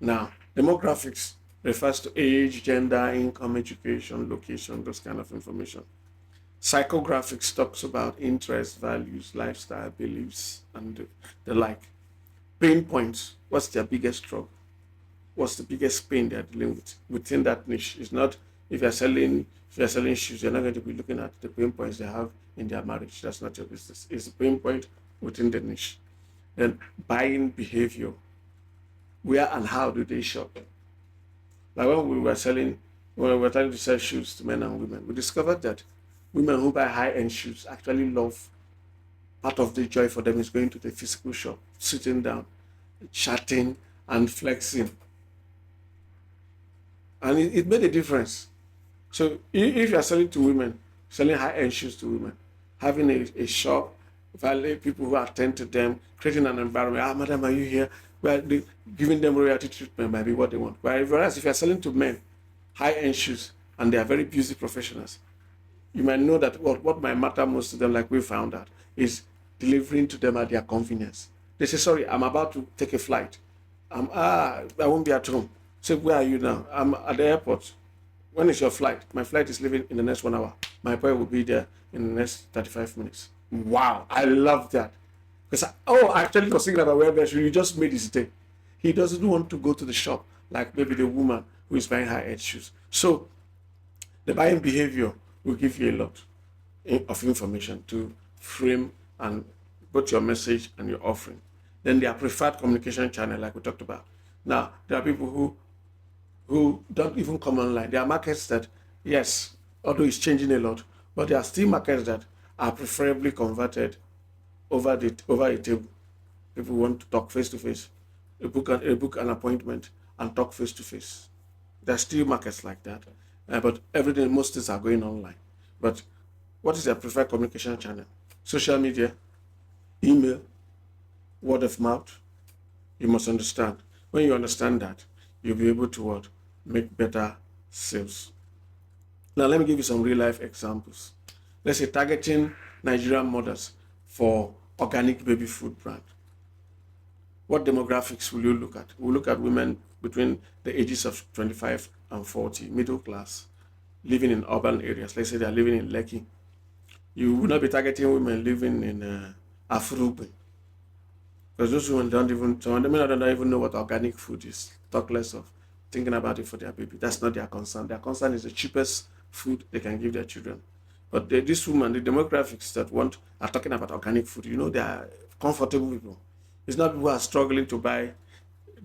Now, demographics refers to age, gender, income, education, location, those kind of information. Psychographics talks about interests, values, lifestyle, beliefs, and the like. Pain points, what's their biggest struggle? What's the biggest pain they're dealing with within that niche? It's not, if you're selling shoes, you're not going to be looking at the pain points they have in their marriage. That's not your business. It's a pain point within the niche. Then buying behavior. Where and how do they shop? Like when we were trying to sell shoes to men and women, we discovered that women who buy high-end shoes actually love, part of the joy for them is going to the physical shop, sitting down, chatting, and flexing. And it made a difference. So if you're selling to women, selling high-end shoes to women, having a shop, valet people who attend to them, creating an environment. Ah, madam, are you here? Well, giving them royalty treatment might be what they want. Whereas if you're selling to men, high-end shoes, and they are very busy professionals, you might know that what might matter most to them, like we found out, is delivering to them at their convenience. They say, sorry, I'm about to take a flight. I won't be at home. Say, where are you now? I'm at the airport. When is your flight? My flight is leaving in the next 1 hour. My boy will be there in the next 35 minutes. Wow, I love that. Because, I actually was thinking about where you just made his day. He doesn't want to go to the shop like maybe the woman who is buying high-end shoes. So the buying behavior will give you a lot of information to frame and put your message and your offering. Then their preferred communication channel, like we talked about. Now, there are people who don't even come online. There are markets that, yes, although it's changing a lot, but there are still markets that are preferably converted over a table. People want to talk face to face, book an appointment and talk face to face. There are still markets like that, but everything, most things are going online. But what is their preferred communication channel? Social media, email, word of mouth. You must understand. When you understand that, you'll be able to what? Make better sales. Now, let me give you some real life examples. Let's say targeting Nigerian mothers for organic baby food brand. What demographics will you look at? We'll look at women between the ages of 25 and 40, middle class, living in urban areas. Let's say they're living in Lekki. You will not be targeting women living in Afurubin. Because those women some of them don't even know what organic food is. Talk less of thinking about it for their baby. That's not their concern. Their concern is the cheapest food they can give their children. But this woman, the demographics that are talking about organic food, they are comfortable people. It's not people who are struggling to buy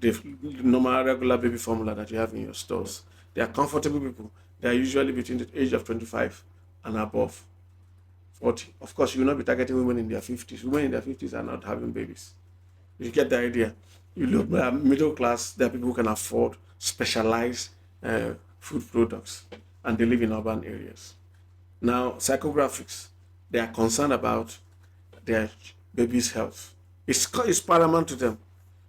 the normal regular baby formula that you have in your stores. They are comfortable people. They are usually between the age of 25 and above 40. Of course, you will not be targeting women in their 50s. Women in their 50s are not having babies. You get the idea. You look middle class, there are people who can afford specialized food products, and they live in urban areas. Now, psychographics, they are concerned about their baby's health. It's paramount to them.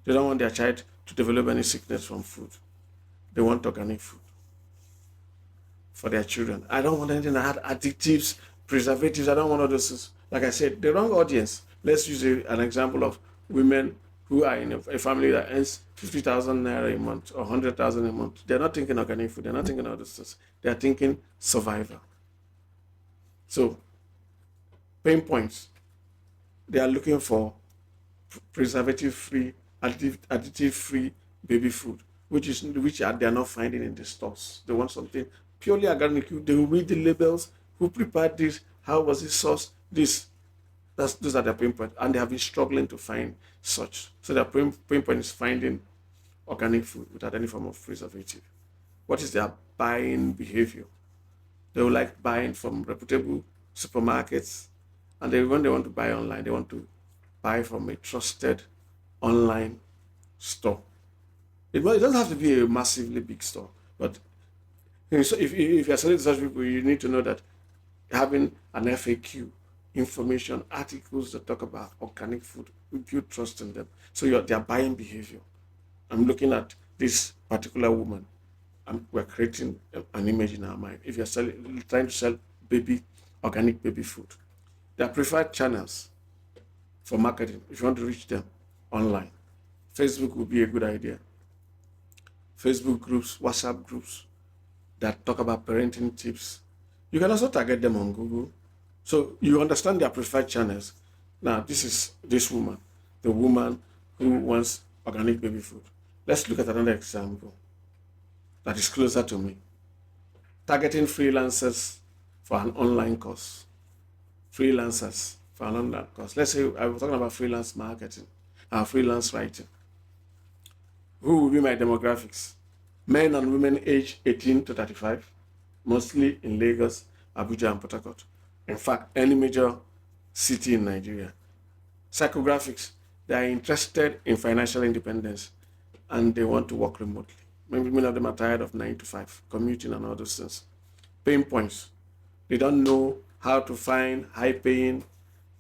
They don't want their child to develop any sickness from food. They want organic food for their children. I don't want anything that had additives, preservatives. I don't want all those things. Like I said, the wrong audience. Let's use an example of women who are in a family that earns 50,000 naira a month or 100,000 a month. They're not thinking organic food. They're not thinking all those things. They're thinking survival. So, pain points. They are looking for preservative-free, additive-free baby food, which they are not finding in the stores. They want something purely organic. They will read the labels. Who prepared this? How was it sourced? Those are their pain points, and they have been struggling to find such. So their pain point is finding organic food without any form of preservative. What is their buying behavior? They will like buying from reputable supermarkets, and when they want to buy online, they want to buy from a trusted online store. It doesn't have to be a massively big store, but if you're selling to such people, you need to know that having an FAQ, information, articles that talk about organic food, we build trust in them. So their buying behavior. I'm looking at this particular woman, and we're creating an image in our mind. If you're trying to sell organic baby food, their preferred channels for marketing, if you want to reach them online, Facebook would be a good idea. Facebook groups, WhatsApp groups that talk about parenting tips. You can also target them on Google. So you understand their preferred channels. Now, this is this woman, the woman who wants organic baby food. Let's look at another example that is closer to me. Targeting freelancers for an online course. Freelancers for an online course. Let's say I was talking about freelance marketing, freelance writing. Who will be my demographics? Men and women aged 18 to 35, mostly in Lagos, Abuja, and Port Harcourt. In fact, any major city in Nigeria. Psychographics, they are interested in financial independence and they want to work remotely. Maybe many of them are tired of 9 to 5, commuting and all those things. Pain points, they don't know how to find high-paying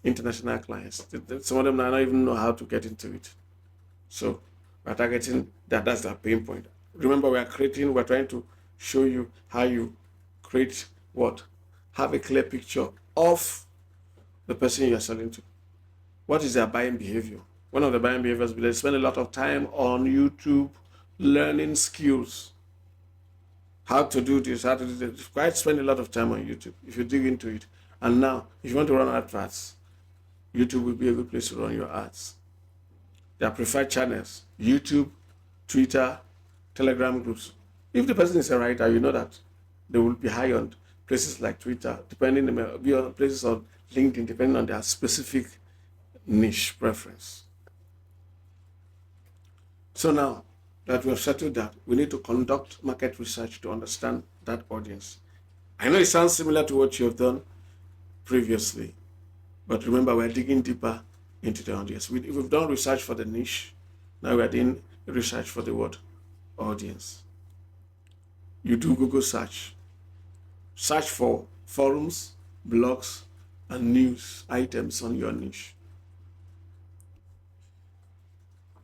international clients. Some of them now don't even know how to get into it. So we're targeting that. That's the pain point. Remember, we're trying to show you how you create what? Have a clear picture of the person you're selling to. What is their buying behavior? One of the buying behaviors is they spend a lot of time on YouTube learning skills. How to do this, how to do this. Quite spend a lot of time on YouTube if you dig into it. And now, if you want to run adverts, YouTube will be a good place to run your ads. Their preferred channels: YouTube, Twitter, Telegram groups. If the person is a writer, you know that they will be high on places like Twitter, depending on places on LinkedIn, depending on their specific niche preference. So now that we have settled that, we need to conduct market research to understand that audience. I know it sounds similar to what you have done previously, but remember, we're digging deeper into the audience. We've done research for the niche. Now we're doing research for the word audience. You do Google search. Search for forums, blogs, and news items on your niche.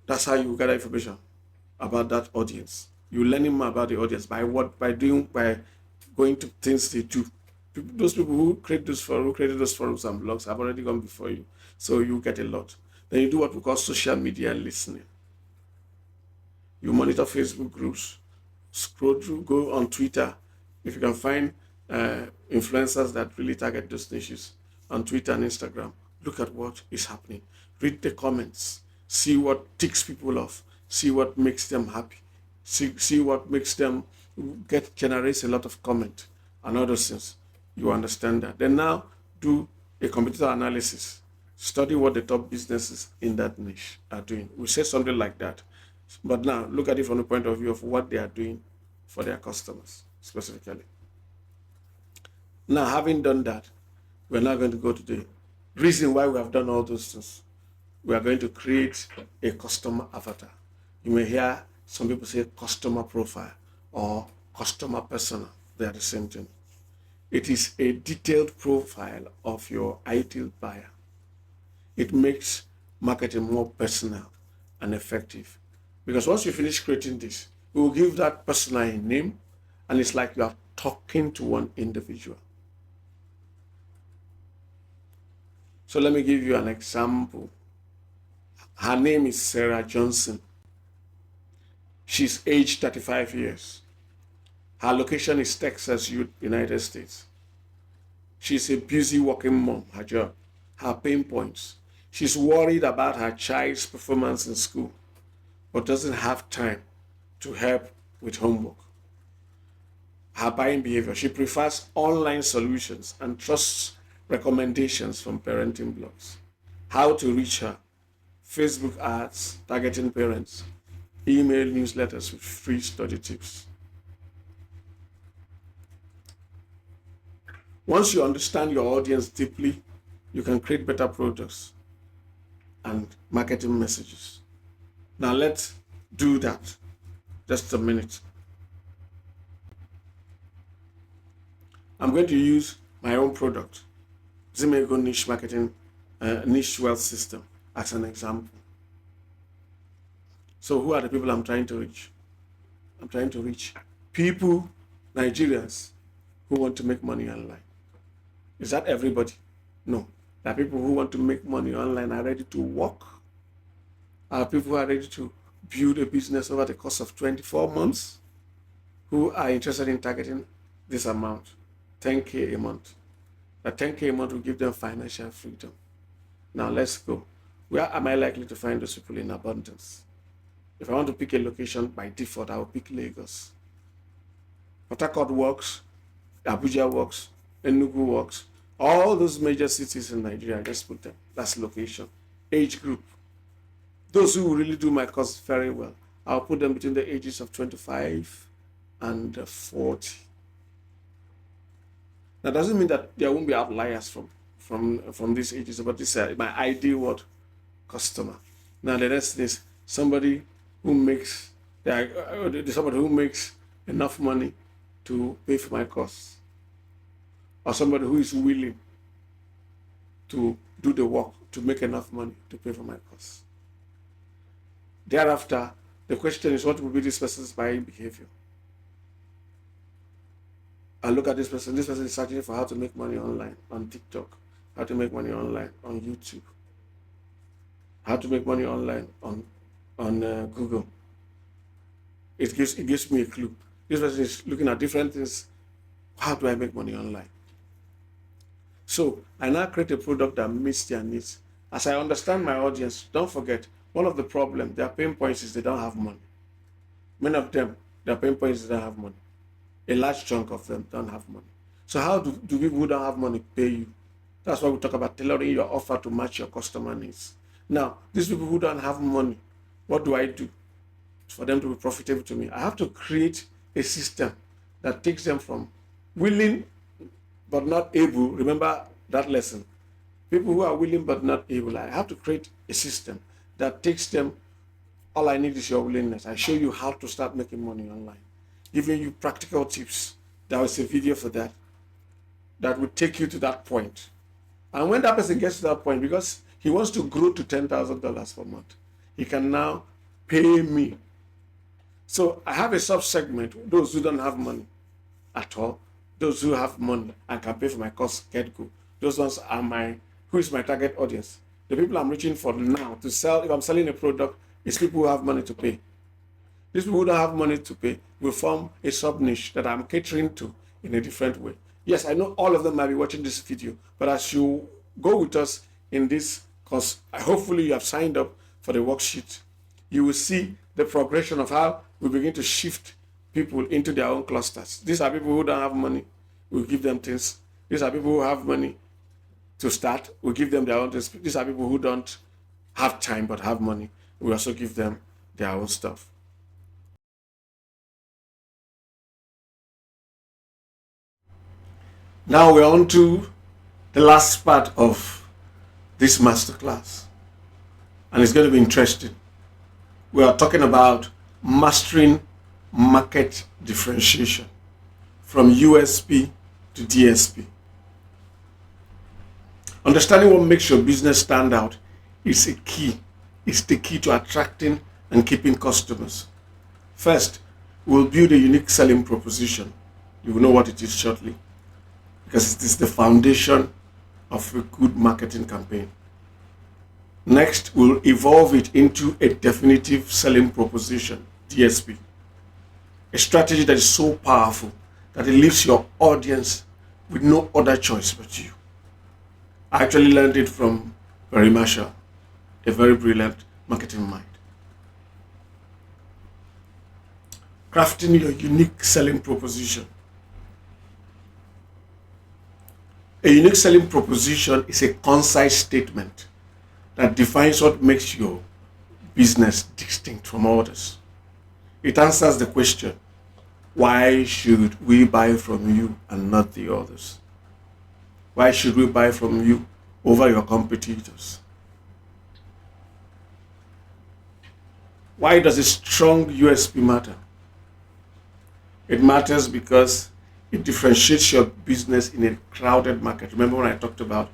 That's how you gather information about that audience. You're learning more about the audience by going to things they do. Those people who created those forums and blogs have already gone before you, so you get a lot. Then you do what we call social media listening. You monitor Facebook groups, scroll through, go on Twitter. If you can find influencers that really target those niches on Twitter and Instagram, look at what is happening. Read the comments. See what ticks people off. See what makes them happy. See what makes them generates a lot of comment and all those things. You understand that. Then now do a competitor analysis. Study what the top businesses in that niche are doing. We say something like that. But now look at it from the point of view of what they are doing for their customers specifically. Now, having done that, we're now going to go to the reason why we have done all those things. We are going to create a customer avatar. You may hear some people say customer profile or customer persona. They are the same thing. It is a detailed profile of your ideal buyer. It makes marketing more personal and effective. Because once you finish creating this, you will give that person a name, and it's like you are talking to one individual. So let me give you an example. Her name is Sarah Johnson. She's aged 35 years. Her location is Texas, United States. She's a busy working mom, her job, her pain points. She's worried about her child's performance in school, but doesn't have time to help with homework. Her buying behavior: she prefers online solutions and trusts recommendations from parenting blogs. How to reach her: Facebook ads targeting parents, email newsletters with free study tips. Once you understand your audience deeply, you can create better products and marketing messages. Now let's do that. Just a minute. I'm going to use my own product, Zimego Niche Marketing, Niche Wealth System, as an example. So who are the people I'm trying to reach? I'm trying to reach people, Nigerians, who want to make money online. Is that everybody? No. There are people who want to make money online, are ready to work. Are people who are ready to build a business over the course of 24 months, who are interested in targeting this amount, 10K a month. That 10K a month will give them financial freedom. Now let's go. Where am I likely to find those people in abundance? If I want to pick a location, by default, I will pick Lagos. Port Harcourt works, Abuja works, Enugu works. All those major cities in Nigeria, just put them. That's location. Age group: those who really do my course very well, I'll put them between the ages of 25 and 40. That doesn't mean that there won't be outliers from these ages, but this is my ideal customer. Now the next is somebody who makes enough money to pay for my course, or somebody who is willing to do the work to make enough money to pay for my course. Thereafter, the question is, what will be this person's buying behavior? I look at this person. This person is searching for how to make money online on TikTok, how to make money online on YouTube, how to make money online on Google. It gives me a clue. This person is looking at different things. How do I make money online? So I now create a product that meets their needs. As I understand my audience, don't forget, one of the problems, their pain points is they don't have money. Many of them, their pain points is they don't have money. A large chunk of them don't have money. So how do people who don't have money pay you? That's why we talk about tailoring your offer to match your customer needs. Now, these people who don't have money, what do I do for them to be profitable to me? I have to create a system that takes them from willing but not able. Remember that lesson. People who are willing but not able, I have to create a system that takes them, all I need is your willingness. I show you how to start making money online, giving you practical tips. There was a video for that will take you to that point. And when that person gets to that point, because he wants to grow to $10,000 per month, he can now pay me. So I have a sub-segment, those who don't have money at all, those who have money and can pay for my course, get go. Those ones are who is my target audience? The people I'm reaching for now to sell, if I'm selling a product, it's people who have money to pay. These people who don't have money to pay will form a sub-niche that I'm catering to in a different way. Yes, I know all of them might be watching this video, but as you go with us in this course, hopefully you have signed up for the worksheet. You will see the progression of how we begin to shift people into their own clusters. These are people who don't have money. We'll give them things. These are people who have money to start. We'll give them their own things. These are people who don't have time but have money. We also give them their own stuff. Now we're on to the last part of this masterclass, and it's going to be interesting. We are talking about mastering market differentiation from USP to DSP. Understanding what makes your business stand out is a key. It's the key to attracting and keeping customers. First, we'll build a unique selling proposition. You will know what it is shortly, because it is the foundation of a good marketing campaign. Next, we'll evolve it into a definitive selling proposition, DSP. A strategy that is so powerful that it leaves your audience with no other choice but you. I actually learned it from Barry Marshall, a very brilliant marketing mind. Crafting your unique selling proposition. A unique selling proposition is a concise statement that defines what makes your business distinct from others. It answers the question, why should we buy from you and not the others? Why should we buy from you over your competitors? Why does a strong USP matter? It matters because it differentiates your business in a crowded market. Remember when I talked about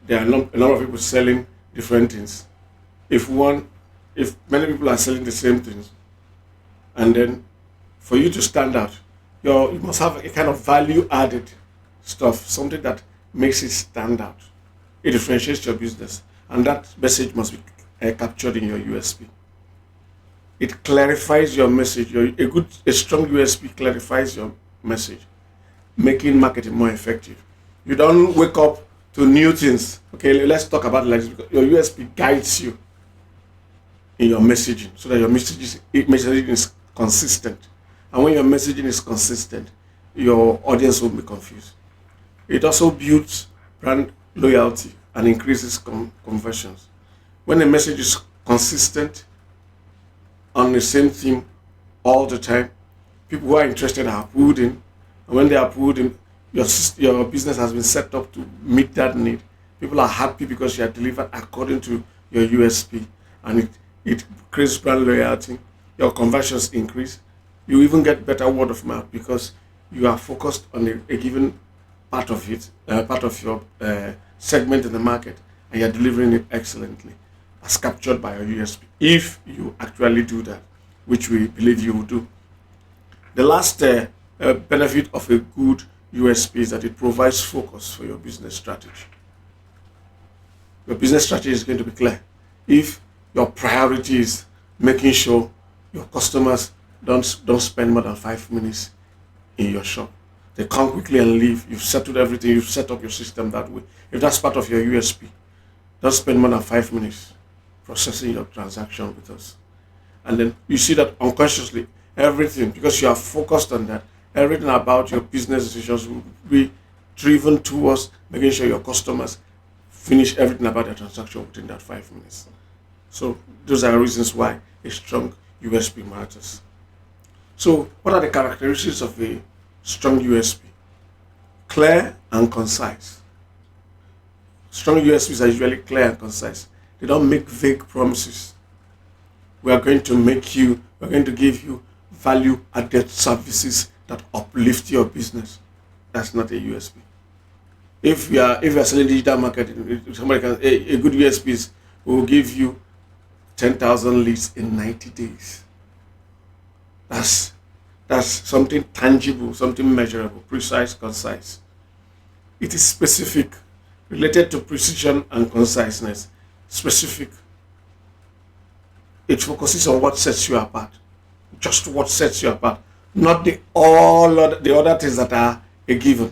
there are a lot of people selling different things. If many people are selling the same things, and then for you to stand out, you must have a kind of value added stuff, something that makes it stand out. It differentiates your business, and that message must be captured in your USP. It clarifies your message. A strong USP clarifies your message, making marketing more effective. You don't wake up to new things. Okay, let's talk about it like this. Your USP guides you in your messaging so that your messaging is consistent. And when your messaging is consistent, your audience won't be confused. It also builds brand loyalty and increases conversions. When a message is consistent on the same theme all the time, people who are interested are pulled in. And when they are pulled in, your business has been set up to meet that need. People are happy because you are delivered according to your USP, and it creates brand loyalty. Your conversions increase. You even get better word of mouth because you are focused on a given part of it, part of your segment in the market and you're delivering it excellently, as captured by your USP. If you actually do that, which we believe you will do. The last benefit of a good USP is that it provides focus for your business strategy. Your business strategy is going to be clear. If your priority is making sure your customers don't spend more than 5 minutes in your shop, they come quickly and leave. You've settled everything. You've set up your system that way. If that's part of your USP, don't spend more than 5 minutes processing your transaction with us. And then you see that unconsciously, everything, because you are focused on that, everything about your business decisions will be driven towards making sure your customers finish everything about their transaction within that 5 minutes. So those are reasons why a strong USP matters. So what are the characteristics of a strong USP? Clear and concise. Strong USPs are usually clear and concise. They don't make vague promises. We are going to give you value added services that uplift your business. That's not a USP. If you are selling digital marketing, somebody can a good USP is will give you 10,000 leads in 90 days. That's something tangible, something measurable, precise, concise. It is specific, related to precision and conciseness. Specific. It focuses on what sets you apart. Just what sets you apart. Not the other things that are a given.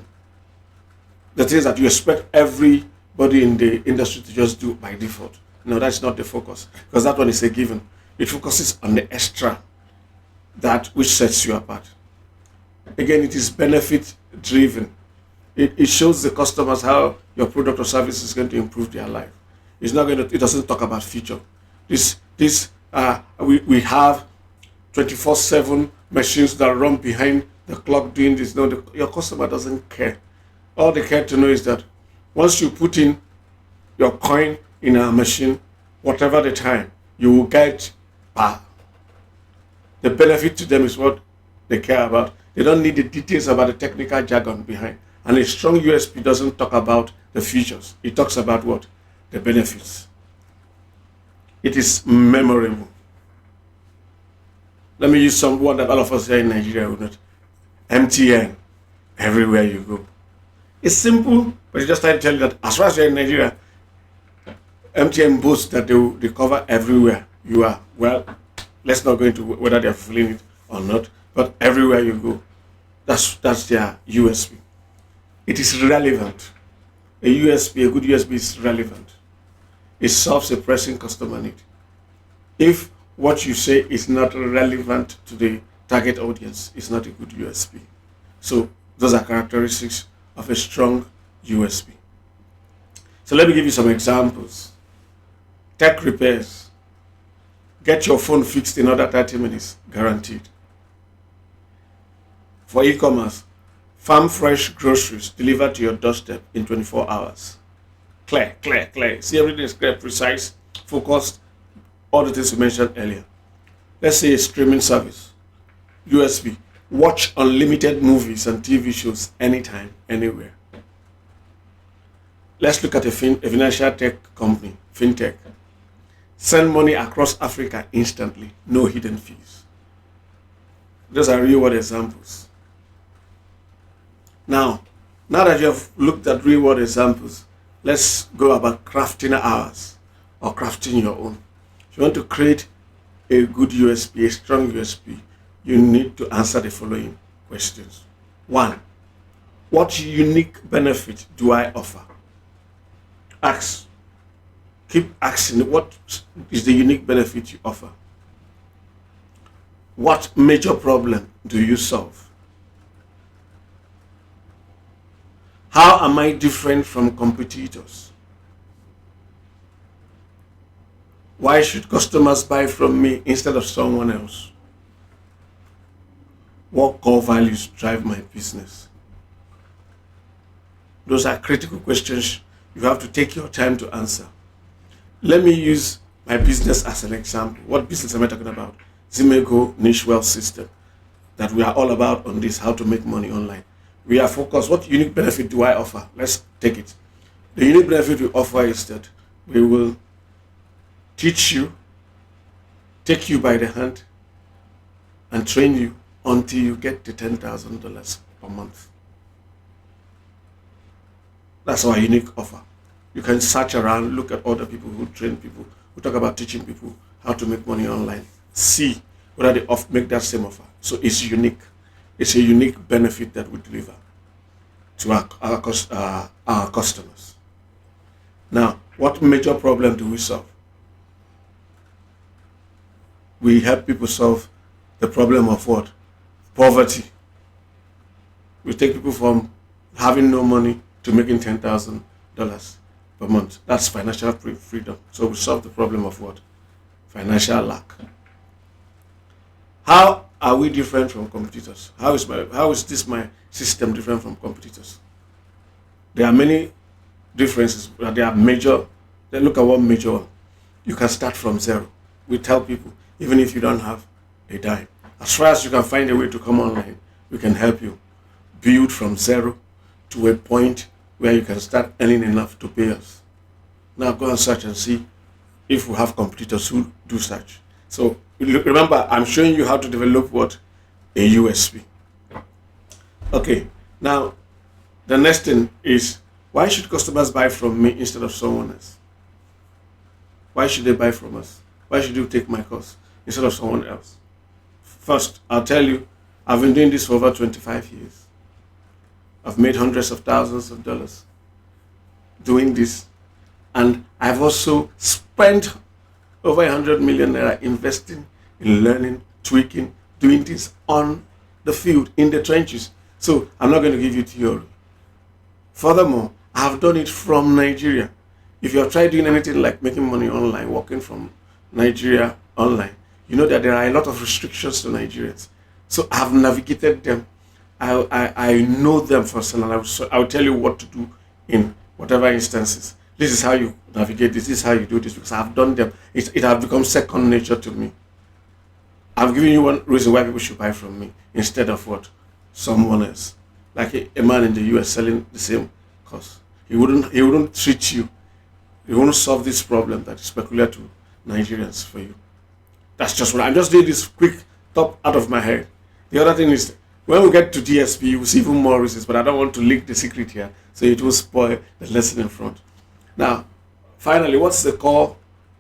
The things that you expect everybody in the industry to just do by default. No, that's not the focus. Because that one is a given. It focuses on the extra, that which sets you apart. Again, it is benefit driven. It shows the customers how your product or service is going to improve their life. It doesn't talk about feature. We have 24/7 machines that run behind the clock doing this. No, your customer doesn't care. All they care to know is that once you put in your coin in a machine, whatever the time, you will get power. The benefit to them is what they care about. They don't need the details about the technical jargon behind. And a strong USP doesn't talk about the features. It talks about what? The benefits. It is memorable. Let me use some word that all of us here in Nigeria would not. MTN, everywhere you go. It's simple, but it's just trying to tell you that as far as you're in Nigeria, MTN boasts that they cover everywhere you are. Well, let's not go into whether they're fulfilling it or not, but everywhere you go, that's their USP. It is relevant. A good USP is relevant. It solves a pressing customer need. If what you say is not relevant to the target audience, it's not a good USP. So those are characteristics of a strong USP. So let me give you some examples. Tech repairs. Get your phone fixed in under 30 minutes, guaranteed. For e-commerce, farm fresh groceries delivered to your doorstep in 24 hours. Clear. See, everything is clear, precise, focused, all the things we mentioned earlier. Let's say a streaming service. USP. Watch unlimited movies and TV shows anytime, anywhere. Let's look at a financial tech company, fintech. Send money across Africa instantly, no hidden fees. Those are real world examples. Now that you have looked at real world examples, let's go about crafting ours or crafting your own. If you want to create a good USP, a strong USP, you need to answer the following questions. 1. What unique benefit do I offer? Ask. Keep asking, what is the unique benefit you offer? What major problem do you solve? How am I different from competitors? Why should customers buy from me instead of someone else? What core values drive my business? Those are critical questions you have to take your time to answer. Let me use my business as an example. What business am I talking about? Zimego Niche Wealth System, that we are all about on this, how to make money online. We are focused, what unique benefit do I offer? Let's take it. The unique benefit we offer is that we will teach you, take you by the hand, and train you until you get to $10,000 per month. That's our unique offer. You can search around, look at other people who train people, who talk about teaching people how to make money online. See whether they make that same offer. So it's unique. It's a unique benefit that we deliver to our customers. Now, what major problem do we solve? We help people solve the problem of what? Poverty. We take people from having no money to making $10,000 per month. That's financial freedom. So we solve the problem of what? Financial lack. How are we different from competitors? How is this my system different from competitors? There are many differences, but they are major. Then look at one major one. You can start from zero. We tell people, even if you don't have a dime, as far as you can find a way to come online, we can help you build from zero to a point where you can start earning enough to pay us. Now go and search and see if we have competitors who do such. So remember, I'm showing you how to develop what? A USP. Okay, now the next thing is, why should customers buy from me instead of someone else? Why should they buy from us? Why should you take my course instead of someone else? First, I'll tell you, I've been doing this for over 25 years. I've made hundreds of thousands of dollars doing this. And I've also spent over 100 million naira investing in learning, tweaking, doing this on the field, in the trenches. So I'm not going to give you theory. Furthermore, I have done it from Nigeria. If you have tried doing anything like making money online, working from Nigeria online, you know that there are a lot of restrictions to Nigerians. So I have navigated them. I know them personally. I will tell you what to do in whatever instances. This is how you navigate this. This is how you do this, because I've done them. It has become second nature to me. I've given you one reason why people should buy from me instead of what? Someone else. Like a man in the US selling the same course. He wouldn't treat you. He won't solve this problem that is peculiar to Nigerians for you. That's just what I'm just doing this quick top out of my head. The other thing is, when we get to DSP, you will see even more reasons, but I don't want to leak the secret here, so it will spoil the lesson in front. Now, finally, what's the core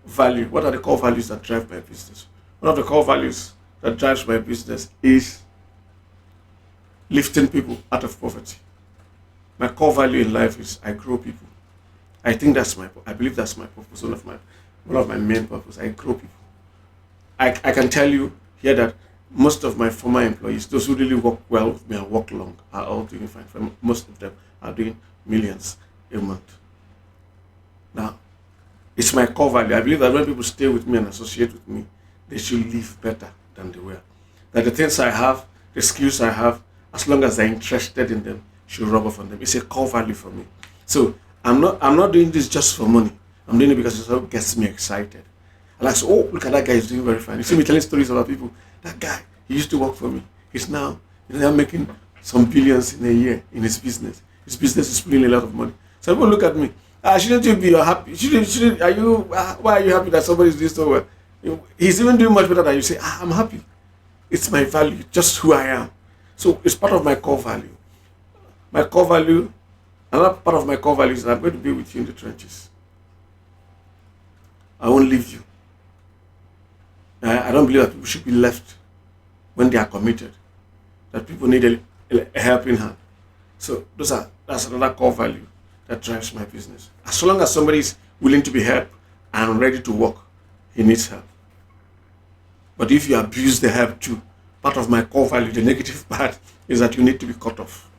value? What are the core values that drive my business? One of the core values that drives my business is lifting people out of poverty. My core value in life is I grow people. I believe that's my purpose, one of my main purposes. I grow people. I can tell you here that most of my former employees, those who really work well with me and work long, are all doing fine. Most of them are doing millions a month. Now, it's my core value. I believe that when people stay with me and associate with me, they should live better than they were. That the things I have, the skills I have, as long as they're interested in them, should rub off on them. It's a core value for me. So I'm not doing this just for money. I'm doing it because it's what gets me excited. I like, so, oh, look at that guy, he's doing very fine. You see me telling stories about people. That guy, he used to work for me. He's now, making some billions in a year in his business. His business is pulling a lot of money. So people look at me. Shouldn't you be happy? Why are you happy that somebody's doing so well? He's even doing much better than you. Say, I'm happy. It's my value, just who I am. So it's part of my core value. My core value, another part of my core value is that I'm going to be with you in the trenches. I won't leave you. I don't believe that people should be left when they are committed. That people need a helping hand. So that's another core value that drives my business. As long as somebody is willing to be helped and ready to work, he needs help. But if you abuse the help too, part of my core value, the negative part, is that you need to be cut off.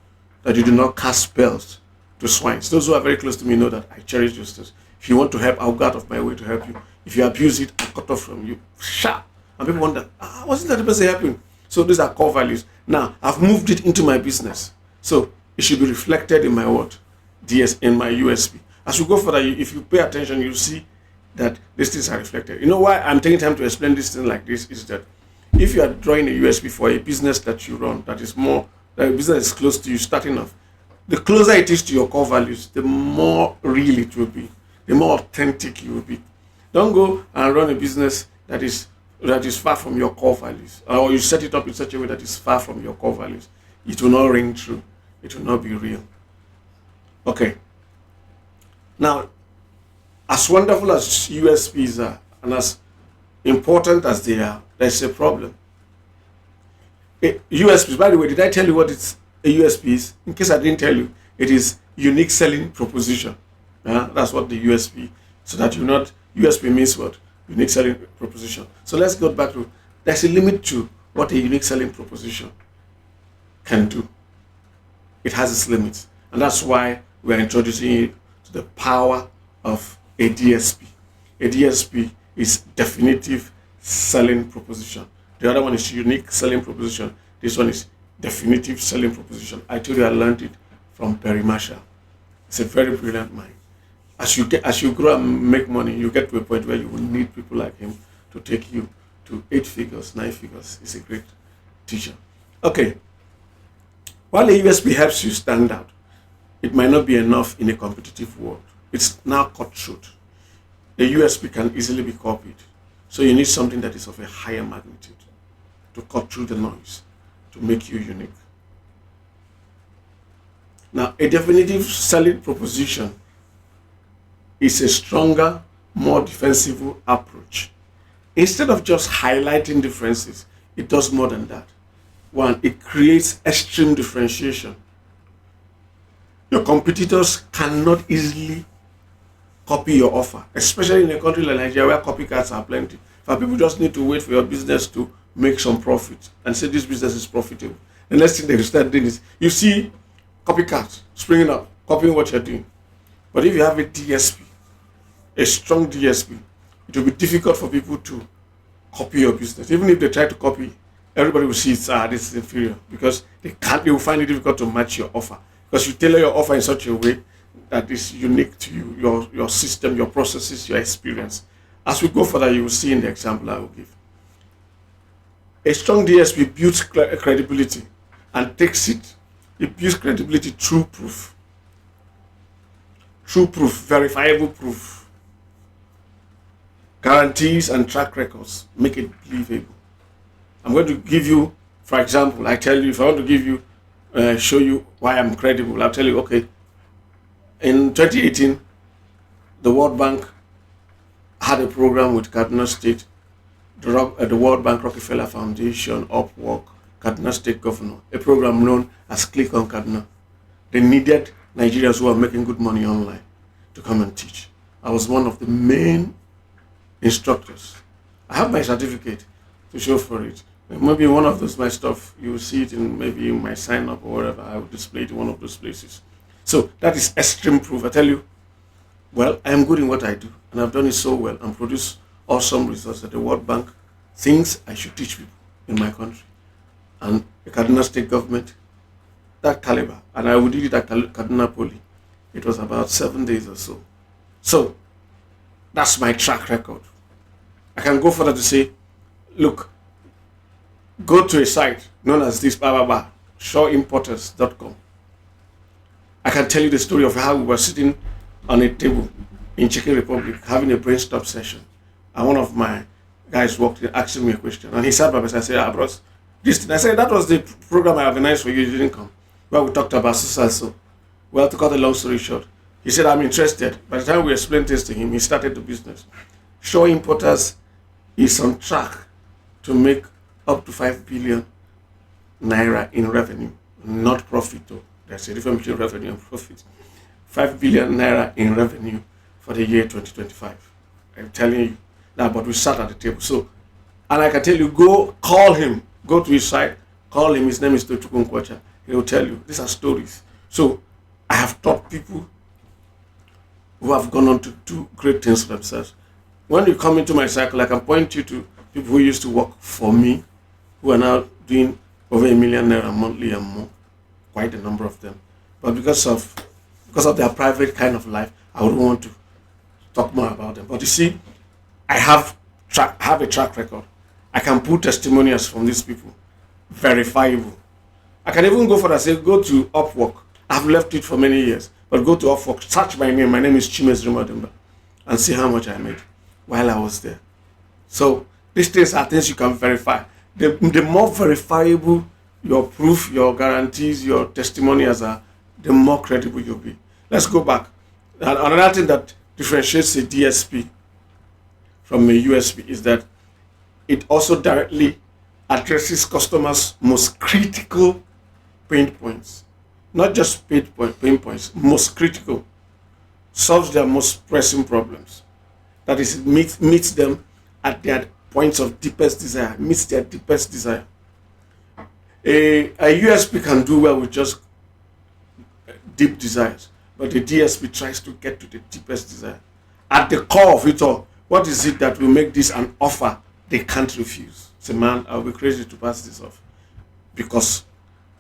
That you do not cast spells to swines. Those who are very close to me know that I cherish those things. If you want to help, I'll go out of my way to help you. If you abuse it, I'll cut off from you. Sharp. And people wonder, wasn't that the person helping? So these are core values. Now, I've moved it into my business. So it should be reflected in my what? In my USP. As we go further, if you pay attention, you'll see that these things are reflected. You know why I'm taking time to explain this thing like this is that if you are drawing a USP for a business that you run, that a business is close to you starting off, The closer it is to your core values, the more real it will be, the more authentic you will be. Don't go and run a business that is far from your core values, or you set it up in such a way that is far from your core values. It will not ring true. It will not be real. Okay. Now, as wonderful as USPs are, and as important as they are, there's a problem. USPs, by the way, did I tell you what it's a USP is? In case I didn't tell you, it is unique selling proposition. That's what the USP. So that you not, USP means what? Unique selling proposition. So let's go back to, there's a limit to what a unique selling proposition can do. It has its limits. And that's why we're introducing you to the power of a DSP. A DSP is definitive selling proposition. The other one is unique selling proposition. This one is definitive selling proposition. I told you I learned it from Perry Marshall. It's a very brilliant mind. As you grow and make money, you get to a point where you will need people like him to take you to 8 figures, 9 figures. He's a great teacher. Okay. While a USP helps you stand out, it might not be enough in a competitive world. It's now cutthroat. The USP can easily be copied. So you need something that is of a higher magnitude to cut through the noise, to make you unique. Now, a definitive selling proposition is a stronger, more defensive approach. Instead of just highlighting differences, it does more than that. One, it creates extreme differentiation. Your competitors cannot easily copy your offer, especially in a country like Nigeria where copycats are plenty. But people just need to wait for your business to make some profit and say this business is profitable. The next thing they start doing is, you see copycats springing up, copying what you're doing. But if you have a DSP, a strong DSP, it will be difficult for people to copy your business. Even if they try to copy, everybody will see this is inferior, because they will find it difficult to match your offer. Because you tailor your offer in such a way that is unique to you, your system, your processes, your experience. As we go further, you will see in the example I will give. A strong DSP builds credibility and takes it. It builds credibility through proof. True proof, verifiable proof. Guarantees and track records make it believable. I'm going to give you, for example, I tell you, if I want to give you, show you why I'm credible, I'll tell you, okay, in 2018, the World Bank had a program with Kaduna State, the World Bank, Rockefeller Foundation, Upwork, Kaduna State Governor, a program known as Click on Kaduna. They needed Nigerians who are making good money online to come and teach. I was one of the main instructors. I have my certificate to show for it. Maybe one of those my stuff, you will see it in maybe in my sign up or whatever. I will display it in one of those places. So that is extreme proof. I tell you, well, I am good in what I do, and I've done it so well and produced awesome results that the World Bank thinks I should teach people in my country. And the Kaduna State government, that caliber, and I did it at Kaduna Poly. It was about 7 days or so. So that's my track record. I can go further to say, look, go to a site known as this, shawimporters.com. I can tell you the story of how we were sitting on a table in Czech Republic having a brainstorm session. And one of my guys walked in asking me a question. And he sat by me and I said, bros, this thing. I said, that was the program I organized for you. You didn't come. Well, we talked about so. Well, to cut a long story short, he said, I'm interested. By the time we explained this to him, he started the business. Shaw Importers is on track to make up to 5 billion naira in revenue, not profit though. There's a difference between revenue and profit. 5 billion naira in revenue for the year 2025. I'm telling you that, but we sat at the table. So, and I can tell you, go call him, go to his site, call him. His name is Tochukwu Nkwacha. He will tell you. These are stories. So, I have taught people who have gone on to do great things for themselves. When you come into my cycle, I can point you to people who used to work for me, who are now doing over 1 million naira monthly and more, quite a number of them. But because of their private kind of life, I wouldn't want to talk more about them. But you see, I have a track record. I can pull testimonials from these people, verifiable. I can even go further and say, go to Upwork I've left it for many years. But go to Upwork, search my name. My name is Chimes Rimadimba, and see how much I made while I was there. So these things are things you can verify. The more verifiable your proof, your guarantees, your testimonials are, the more credible you'll be. Let's go back. And another thing that differentiates a DSP from a USP is that it also directly addresses customers' most critical pain points. Not just pain points, most critical. Solves their most pressing problems. That is, meets them at their points of deepest desire, meets their deepest desire. A USP can do well with just deep desires, but the DSP tries to get to the deepest desire. At the core of it all, what is it that will make this an offer they can't refuse? Say, man, I'll be crazy to pass this off because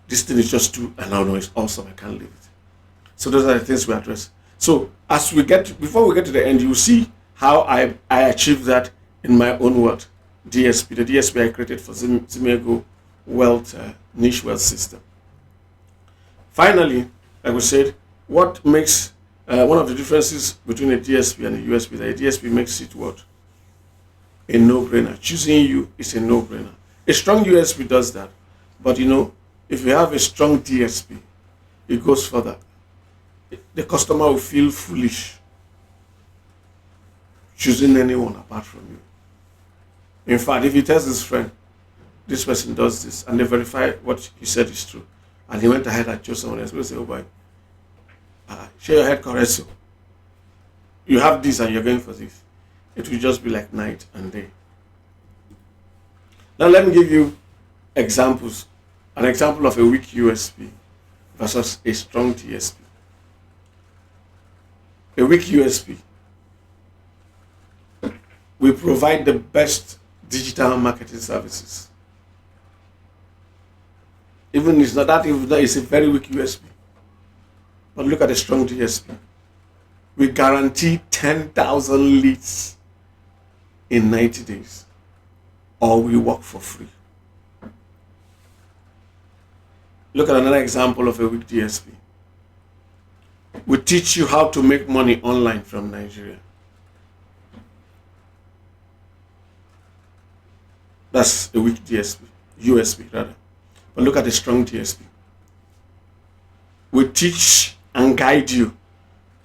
this thing is just too, and I know it's awesome, I can't leave it. So those are the things we address. So as we before we get to the end, you see how I achieved that in my own word, DSP, the DSP I created for Zimego Wealth, Niche Wealth System. Finally, like we said, what makes one of the differences between a DSP and a USP, that a DSP makes it what? A no-brainer. Choosing you is a no-brainer. A strong USP does that. But if you have a strong DSP, it goes further. The customer will feel foolish choosing anyone apart from you. In fact, if he tells his friend, this person does this, and they verify what he said is true, and he went ahead and chose someone else, we'll say, oh boy, share your head correct, so you have this and you're going for this. It will just be like night and day. Now let me give you examples. An example of a weak USP versus a strong DSP. A weak USP. We provide the best digital marketing services. Even it's not that, even that is a very weak USP. But look at the strong DSP. We guarantee 10,000 leads in 90 days, or we work for free. Look at another example of a weak DSP. We teach you how to make money online from Nigeria. That's a weak DSP, USP rather. But look at the strong DSP. We teach and guide you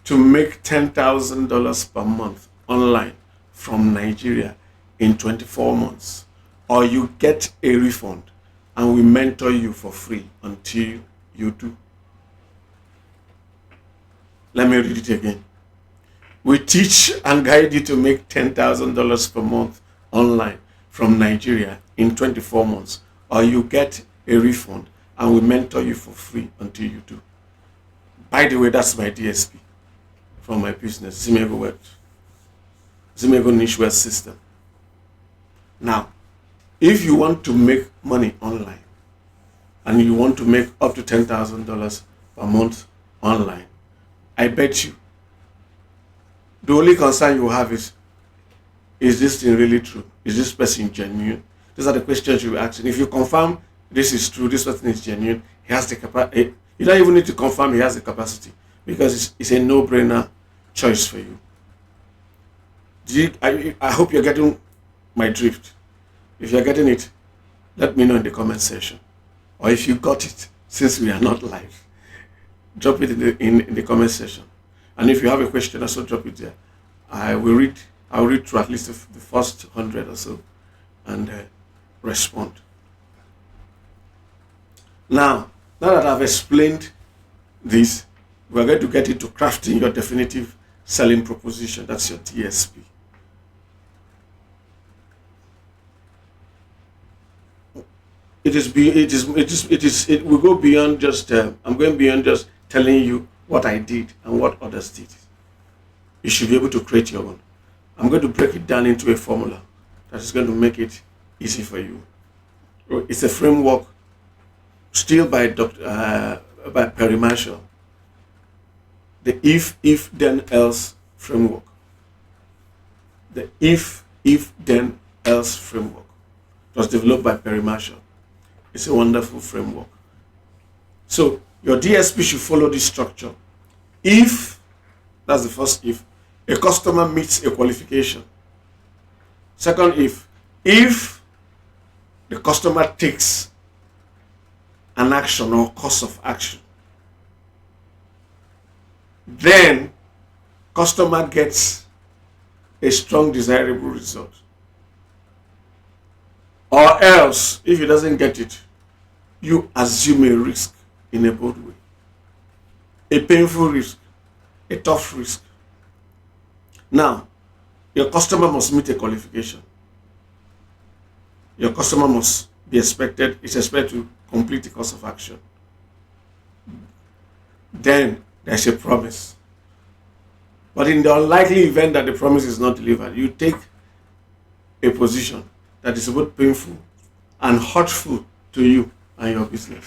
to make $10,000 per month online from Nigeria in 24 months, or you get a refund, and we mentor you for free until you do. Let me read it again. We teach and guide you to make $10,000 per month online from Nigeria in 24 months, or you get a refund, and we mentor you for free until you do. By the way, that's my DSP for my business, Zimego Niche Wealth System. Now, if you want to make money online and you want to make up to $10,000 per month online, I bet you the only concern you have is this thing really true? Is this person genuine? These are the questions you ask. And if you confirm this is true, this person is genuine, he has the capacity. You don't even need to confirm he has the capacity, because it's a no-brainer choice for you. I hope you're getting my drift. If you're getting it, let me know in the comment section. Or if you got it, since we are not live, drop it in the comment section. And if you have a question, also drop it there. I'll read through at least the first 100 or so and respond. Now that I've explained this, we're going to get into crafting your definitive selling proposition. That's your DSP. It will go beyond just, I'm going beyond just telling you what I did and what others did. You should be able to create your own. I'm going to break it down into a formula that is going to make it easy for you. It's a framework still by Perry Marshall. The if, then, else framework. The if, then, else framework. It was developed by Perry Marshall. It's a wonderful framework. So Your DSP should follow this structure. If, that's the first if, a customer meets a qualification. Second if the customer takes an action or course of action, then customer gets a strong desirable result. Or else, if he doesn't get it, you assume a risk in a bold way. A painful risk, a tough risk. Now, your customer must meet a qualification. Your customer must be expected to complete the course of action. Then there's a promise. But in the unlikely event that the promise is not delivered, you take a position that is both painful and hurtful to you and your business.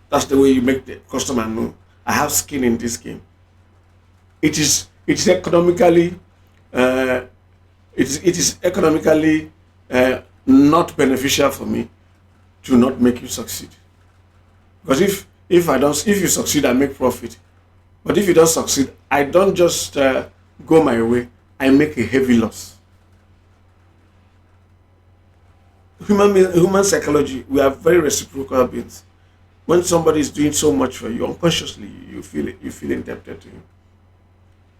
That's the way you make the customer know, I have skin in this game. It is economically not beneficial for me to not make you succeed. Because if you succeed, I make profit. But if you don't succeed, I don't just go my way, I make a heavy loss. Human psychology, we are very reciprocal beings. When somebody is doing so much for you, unconsciously you feel indebted to him.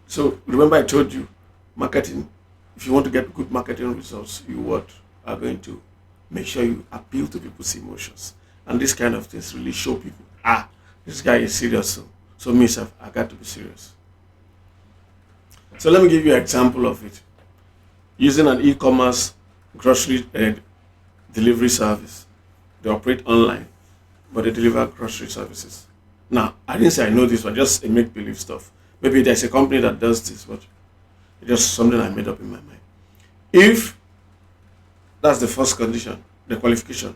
So remember I told you, marketing, if you want to get good marketing results, you are going to make sure you appeal to people's emotions. And this kind of things really show people, this guy is serious. So myself, I got to be serious. So let me give you an example of it. Using an e-commerce grocery delivery service. They operate online, but they deliver grocery services. Now, I didn't say I know this, but just a make-believe stuff. Maybe there's a company that does this, but it's just something I made up in my mind. If that's the first condition, the qualification.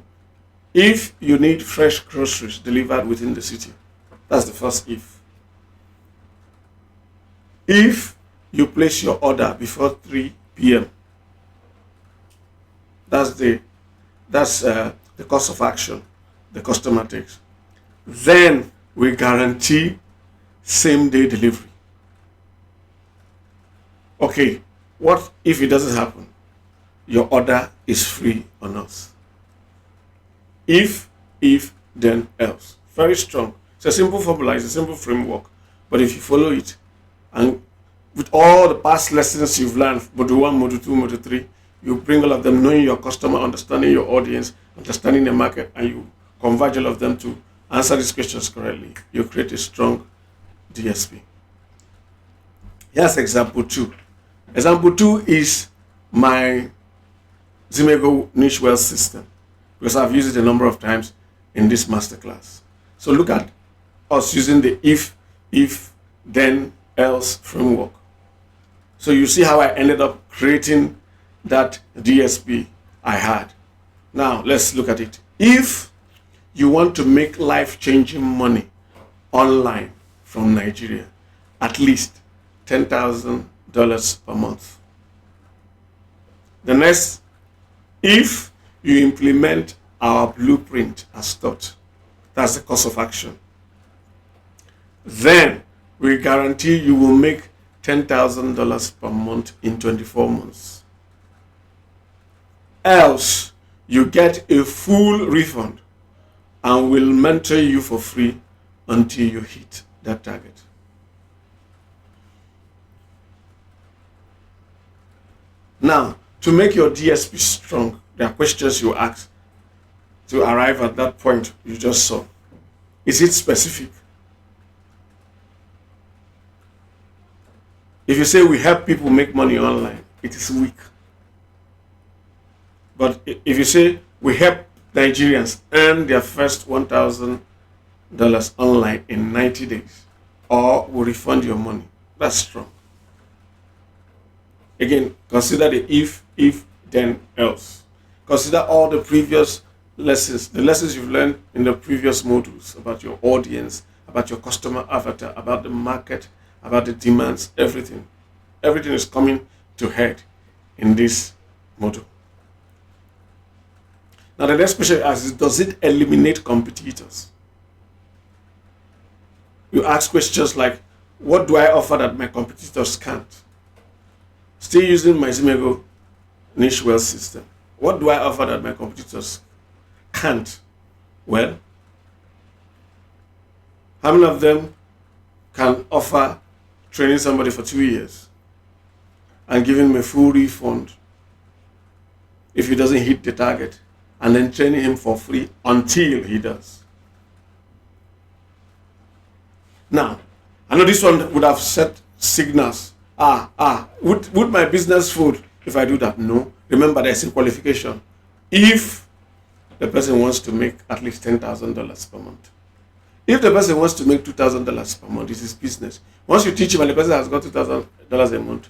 If you need fresh groceries delivered within the city, that's the first if. If you place your order before 3 p.m., that's the course of action the customer takes. Then we guarantee same-day delivery. Okay, what if it doesn't happen? Your order is free on us. If, then else. Very strong. It's a simple formula, it's a simple framework. But if you follow it, and with all the past lessons you've learned, Module 1, Module 2, Module 3, you bring all of them, knowing your customer, understanding your audience, understanding the market, and you converge all of them to answer these questions correctly. You create a strong DSP. Here's example 2. Example 2 is my Zimego niche wealth system, because I've used it a number of times in this masterclass. So look at us using the if, then, else framework. So you see how I ended up creating that DSP I had. Now let's look at it. If you want to make life-changing money online from Nigeria, at least $10,000 per month. The next, if you implement our blueprint as taught, that's the course of action, then we guarantee you will make $10,000 per month in 24 months. Else, you get a full refund and we'll mentor you for free until you hit that target. Now, to make your DSP strong, there are questions you ask to arrive at that point you just saw. Is it specific? If you say we help people make money online, it is weak. But if you say we help Nigerians earn their first $1,000 online in 90 days, or we refund your money, that's strong. Again, consider the if, then, else. Consider all the previous lessons, the lessons you've learned in the previous modules about your audience, about your customer avatar, about the market, about the demands, everything. Everything is coming to head in this module. Now the next question is, does it eliminate competitors? You ask questions like, what do I offer that my competitors can't? Still using my Zimego niche wealth system. What do I offer that my competitors can't? Well, how many of them can offer training somebody for 2 years and giving him a full refund if he doesn't hit the target, and then training him for free until he does? Now, I know this one would have set signals. Would my business fold if I do that? No. Remember, there's a qualification. If the person wants to make at least $10,000 per month. If the person wants to make $2,000 per month, it's his business. Once you teach him and the person has got $2,000 a month,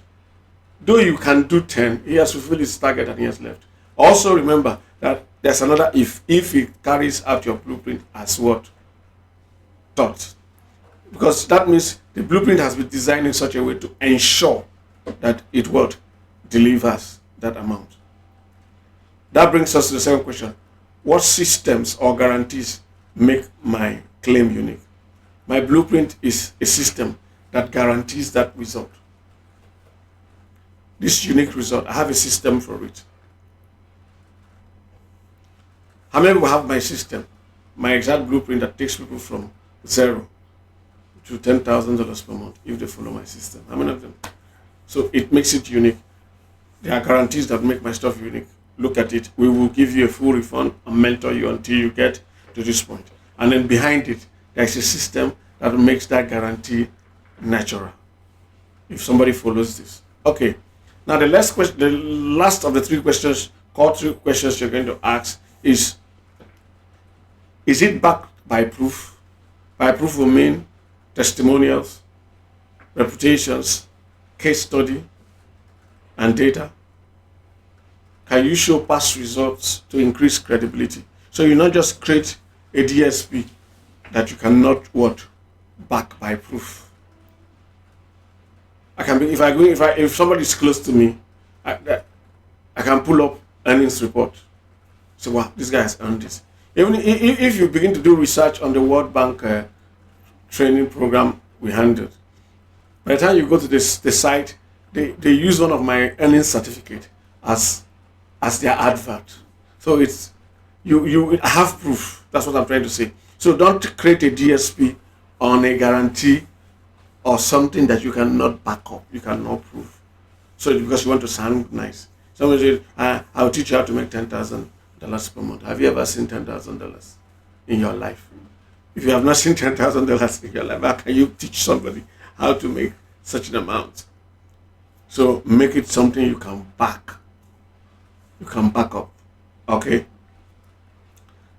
though you can do 10, he has fulfilled his target and he has left. Also remember that there's another if he carries out your blueprint as what? Taught. Because that means the blueprint has been designed in such a way to ensure that it what? Delivers that amount. That brings us to the second question. What systems or guarantees make my claim unique? My blueprint is a system that guarantees that result. This unique result, I have a system for it. How many will have my system, my exact blueprint that takes people from zero to $10,000 per month if they follow my system? How many of them? So it makes it unique. There are guarantees that make my stuff unique. Look at it. We will give you a full refund and mentor you until you get to this point. And then behind it, there's a system that makes that guarantee natural. If somebody follows this. Okay. Now the last of the three questions, core three questions you're going to ask is it backed by proof? By proof will mean testimonials, reputations, case study, and data. Can you show past results to increase credibility? So you not just create a DSP that you cannot back by proof. I can be if somebody is close to me, I can pull up earnings report. So wow, this guy has earned this. Even if you begin to do research on the World Bank training program we handled, by the time you go to the site, they use one of my earnings certificate as their advert. So it's you have proof. That's what I'm trying to say. So don't create a DSP on a guarantee or something that you cannot back up, you cannot prove. So because you want to sound nice. Somebody said, I'll teach you how to make $10,000 per month. Have you ever seen $10,000 in your life? If you have not seen $10,000 in your life, how can you teach somebody how to make such an amount? So make it something you can back. You can back up. Okay?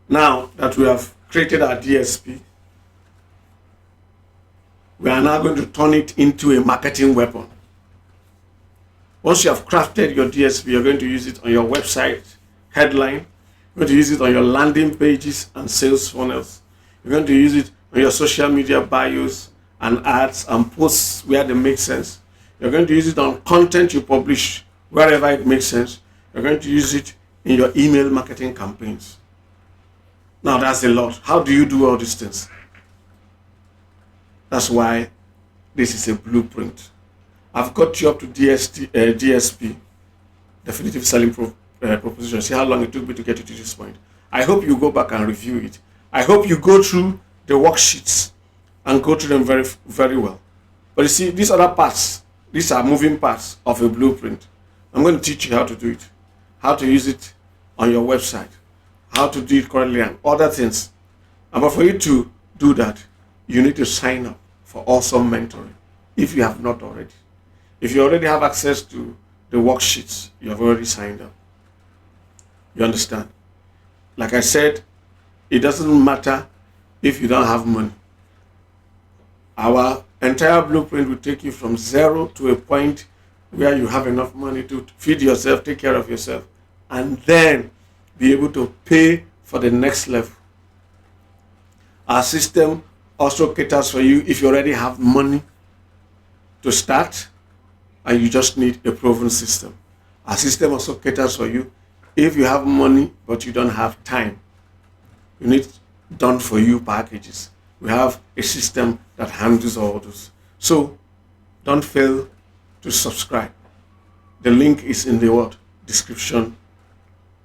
Now that we have created our DSP, we are now going to turn it into a marketing weapon. Once you have crafted your DSP, you're going to use it on your website headline. You're going to use it on your landing pages and sales funnels. You're going to use it on your social media bios and ads and posts where they make sense. You're going to use it on content you publish wherever it makes sense. You're going to use it in your email marketing campaigns. Now that's a lot. How do you do all these things? That's why this is a blueprint. I've got you up to DSP, definitive selling proposition. See how long it took me to get you to this point. I hope you go back and review it. I hope you go through the worksheets and go through them very, very well. But you see, these other parts, these are moving parts of a blueprint. I'm going to teach you how to do it, how to use it on your website, how to do it correctly, and other things. But for you to do that, you need to sign up for awesome mentoring if you have not already. If you already have access to the worksheets, you have already signed up. You understand? Like I said, it doesn't matter if you don't have money. Our entire blueprint will take you from zero to a point where you have enough money to feed yourself, take care of yourself, and then be able to pay for the next level. Our system also caters for you if you already have money to start and you just need a proven system. Our system also caters for you if you have money but you don't have time. You need done for you packages. We have a system that handles all those. So don't fail to subscribe. The link is in the what? Description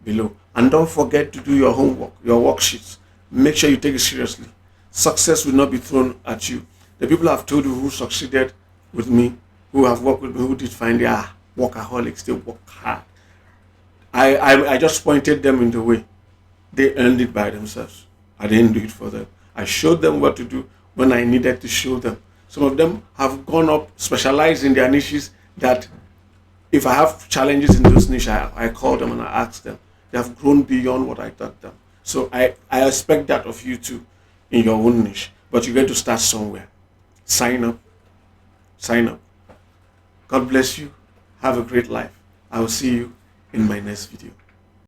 below. And don't forget to do your homework, your worksheets. Make sure you take it seriously. Success will not be thrown at you. The people I've told you who succeeded with me, who have worked with me, who did find their workaholics, they work hard. I just pointed them in the way. They earned it by themselves. I didn't do it for them. I showed them what to do when I needed to show them. Some of them have gone up, specialized in their niches that if I have challenges in those niches, I call them and I ask them. They have grown beyond what I taught them. So I expect that of you too in your own niche. But you're going to start somewhere. Sign up. Sign up. God bless you. Have a great life. I will see you in my next video.